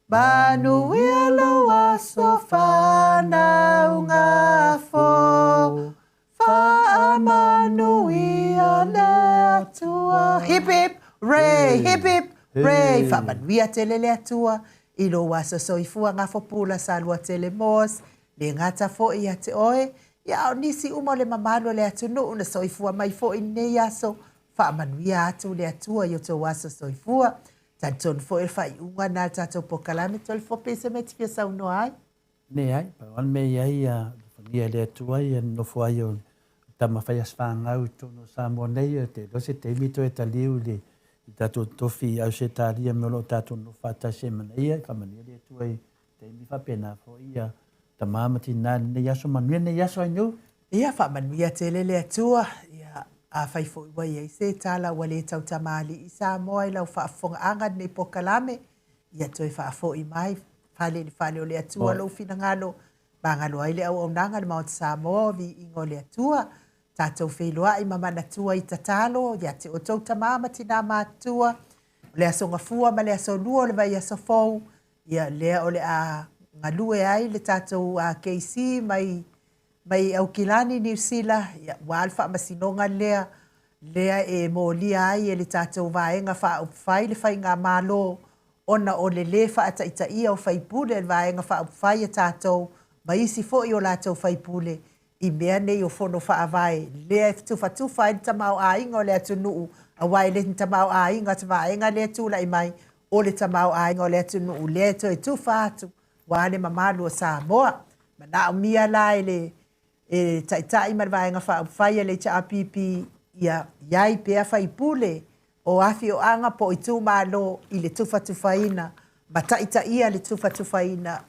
Manuia loa sofanau ngafo. Fa manuia le atua. Hip hip, ray, hip hip, ray. Fa manuia tele le atua. Ilo wasa soifua ngafo pula salwa tele mos. Le ngata fo ia te oe. Ia nisi umo le mamalo le atunu una soifua mai fo ine yaso. Fa manuia atu le atua yoto wasa soifua. Tanton fo el fai unga na tato pokalame tol fo pese me tifia sa uno ai. Ne ai, pa wan me ai a familia le atua ia no fo ai o tama fai asfanga u tono sa mo nei te dose te mito e taliu le tato tofi au se talia me lo tato no fata se mania familia le atua te mi fa pena fo ia tamama tina ne yaso manuia ne yaso ai ia fa manuia tele le atua ia a fai fo wai ai se tala wale tau tamali i sa moa i lau whaafonga anga nei pokalame ia toi whaafo i mai whale ni whale o le atua lo fina ngalo ba ngalo ai le au au nanga ni maot sa moa vi ingo le atua tātou wheloa i mamana tua i tatalo ia te o tau tamama tina mātua le aso ngafua ma le aso lua le vai aso fau ia lea o le a ngalue ai le tātou a KC mai au kilani New Zealand ia walfa masinonga lea e molia ai e le tātou vaenga wha upwhai le whai ngā malo ona o le wha ata ita ia o whai pule le vaenga wha upwhai e tātou ma isi fo i o lātou whai pule i mea nei o fono wha avai lea tufa i tamau a inga o le atu nuu a wai le tamau a inga te vaenga le tūla i mai o le tamau a inga o le atu nuu lea to e tufa atu wale mamalu o Samoa ma na umia la le e tai ma vaenga wha upwhai le cha apipi ia iai pea whai pule o afi o anga po i tū malo i le tufa ma taita ia le tufa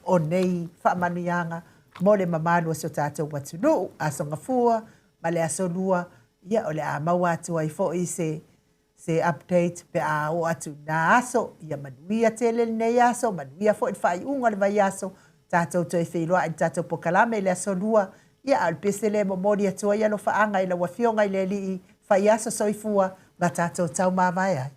o nei wha manuianga mo le mamalu o so tātou watunu aso ngafua ma le aso lua ia o le a maua atu ai fo i se update pe a o atu na aso ia manuia tele nei aso manuia fo i whai unga le vai aso tātou toi wheloa i tātou pokalame le aso lua ia al pese le momori atua ia lo whaanga i la wafionga i le li i whai aso soifua ma tātou tau mawai ai.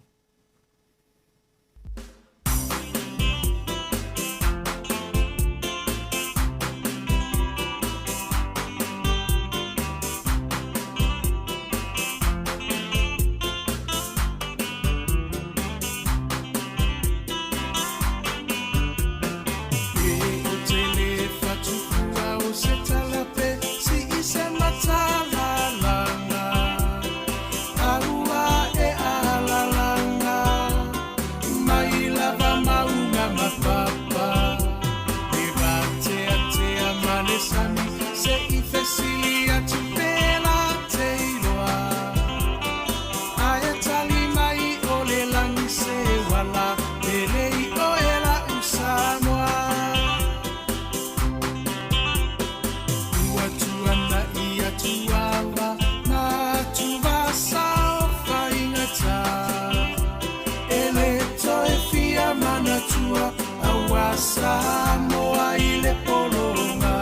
Samoa i le polonga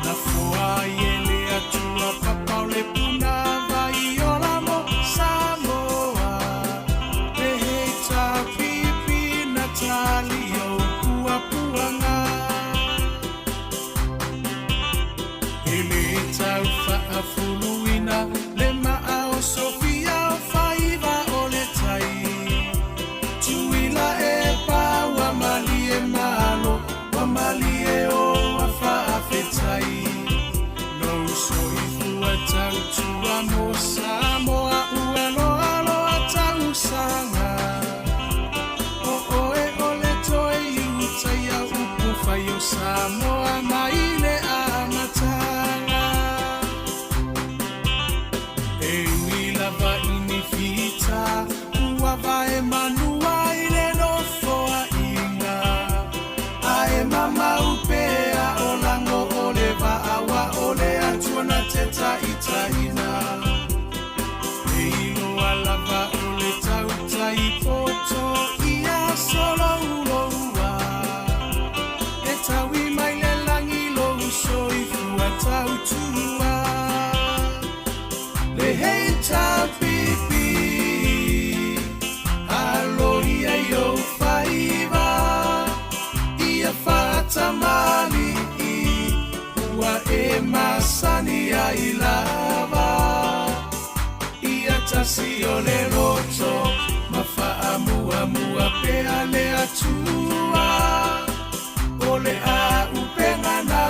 na fua i le atua papa o le puna vai o la mo Samoa le heita pipi na tali o pua puanga e le tau wha fuluina le maa o Sofia o whaiva o le tai tuila e paua mali malo wa malie o afa afetai no so ifua tau tua mo Samoa uelo alo atau sanga o e ole toi utai a upu fai o Samoa maile a matanga e wila va inifita ua va e manua ile no foa mama upea o lango o le vaawa o le atua na te taitaina tasi o le roto mafaamuamua pea le atua o le a upengana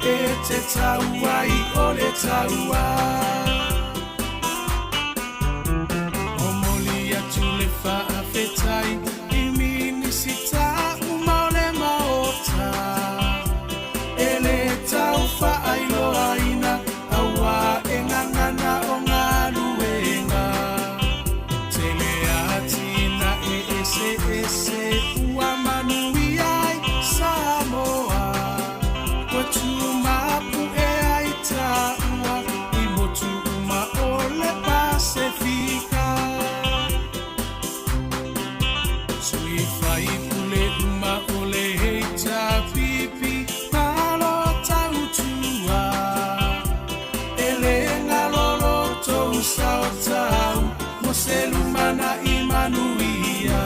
e te tauai o le taua o moli atu le faafetai i minisita uma o le maota e le tau faailoaina aua e ngangana o ngā luenga tele atina e ese ua manui ai Samoa kwa tumapu e ai taua i motu uma o le Pasifika sui fai pule uma o le heita pipi malo tautua Saotau, moselumana imanuia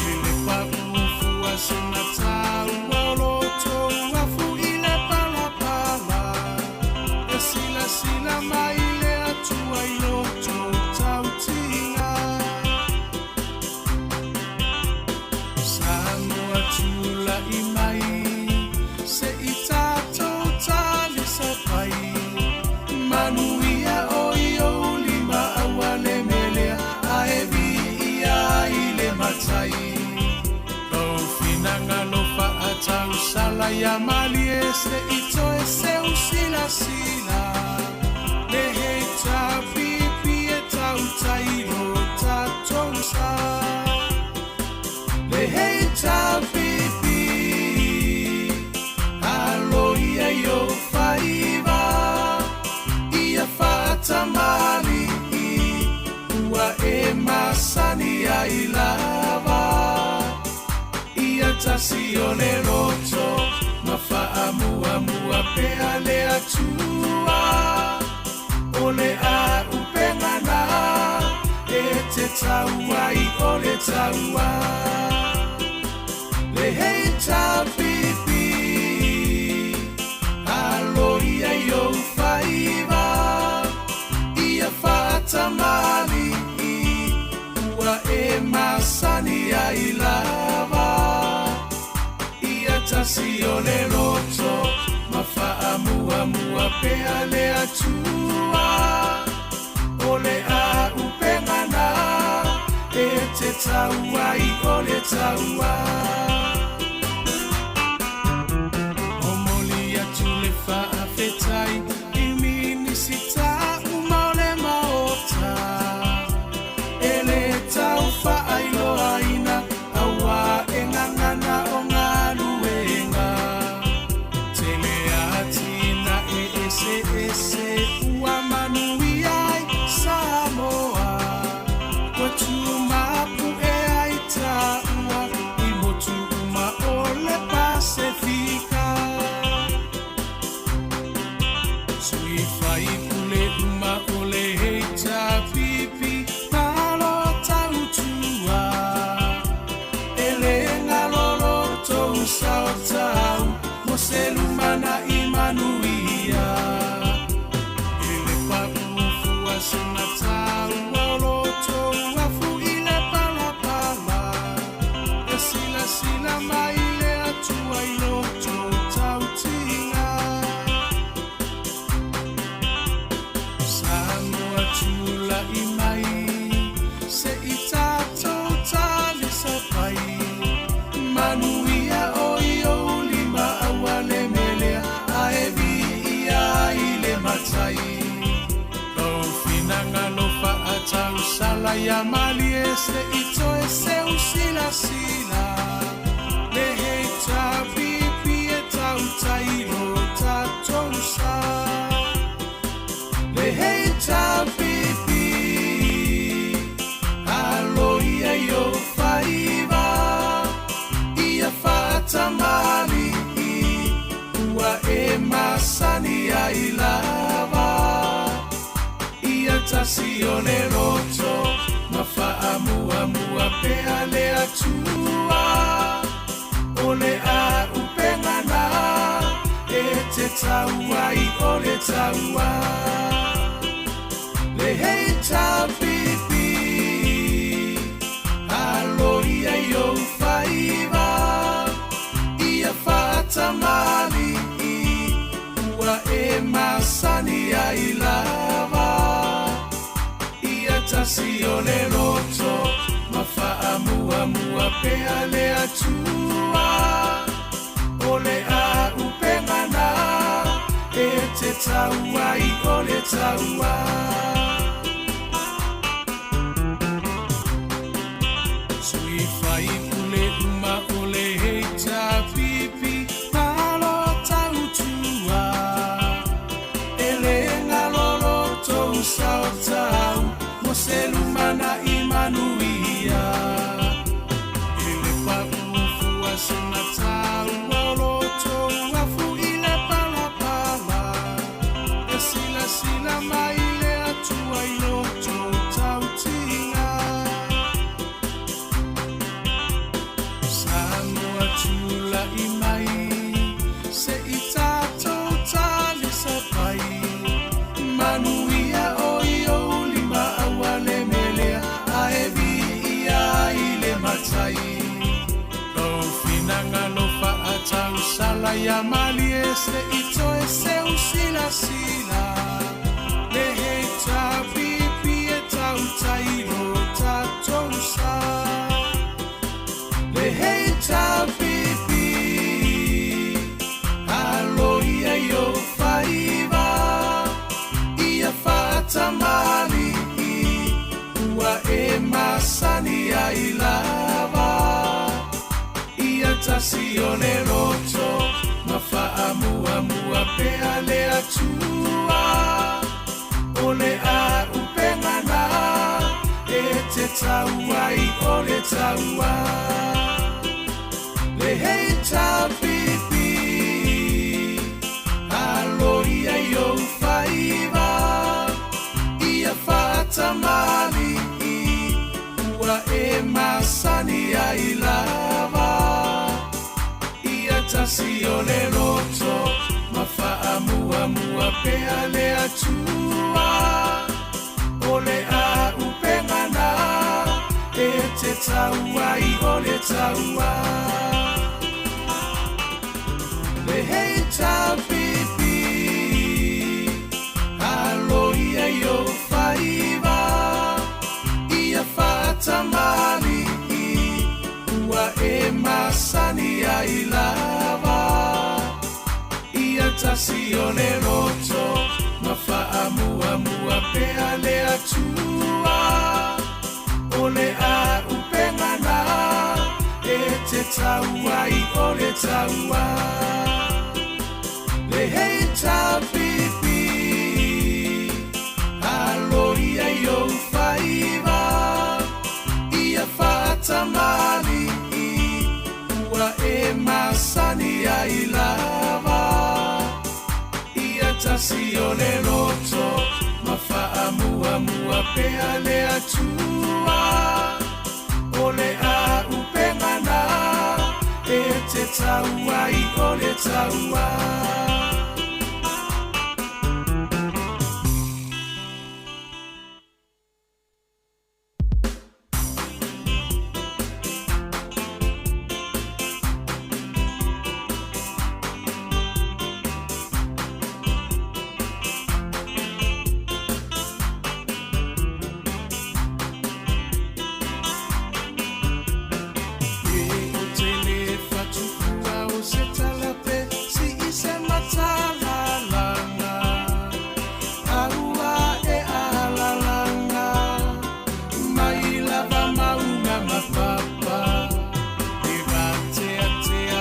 Ele pakufu asenatau Oloto wafu ile palapala Esila maile atua iloto tautinga Samoa tula imai Se itato tali sapai Manuia oio lima awale melea aevi ia ile matai Lo finanga lo faatau sala ya mali ese ito ese usila sila Le heita pipi e tau tairo tatonsa Le heita pipi alo ia yo faiva Tamali ua e masani ai lava ia tasi o le roto mafaamuamua pea le atua o le a upengana e te tauai o le taua le heita pipi alo ia yo faiva Tamali ua e masani ai lava ia tasi o le roto mafaamuamua pea le atua o le a upengana e te tauai o le taua o moli atu le faafetai i minisita Tau faailoaina aua e ngangana o ngā luenga Tele atina e ese ua manui ai Samoa Kwa tumapu e ai taua i motu uma o le Pasifika Sui fai pule uma o le heita pipi Saotau, moselumana imanuia Ele pakufu asenatau Oloto wafu ile palapala Esila maile atua iloto tautinga Samoa tula imai Se itato tali sapai Manuia oio lima awale melea aevi ia ile matai Lo finanga lo faatau sala ya mali ese ito ese usila sila Le heita pipi e tau tairo tatonsa Le heita pipi alo ia yo faiva Tamali ua e masani ai lava ia tasi o le roto mafaamuamua pea le atua o le a upengana te taua I o le taua. Le hei pea le atua o le a upengana e te taua I o le taua sui fai ule uma o le heita pipi palo tautua e le ngalolo tou sao tau mo se lumana I manuia e le paufua se matau olo tou afu I le palapala e sila sila mai le atua I loto tautinga Samoa tula I mai se I tātou tali sa pai manuia o I o lima awale melea a e vi ia I le matai Lau finanga lo fa atau sala ia mali e se I toe se usila sila le he ta pipi e tau tailo tātou sa le he ta pipi alo ia yo faiva ia fata mali ua e masani ai lava ia tasi o le roto ma faa mua mua pea le atua o le a upengana e te taua I o le taua le hei ta pipi alo ia yo faiva ia fata mali ua e masani ai lava ia tasi o le roto ma faa mua mua pea le atua o le a upengana e te taua I o le taua le hei ta pipi alo ia yo faiva ia fata mali ua e masani ai lava ia tasi o le roto ma faa mua mua pea le atua o le a upengana e te taua I o le taua le hei ta pipi alo ia yo faiva ia fata mali ua e masani ai lava ia tasi o le roto ma faa mua mua pea le atua o le a upengana e te taua I o le taua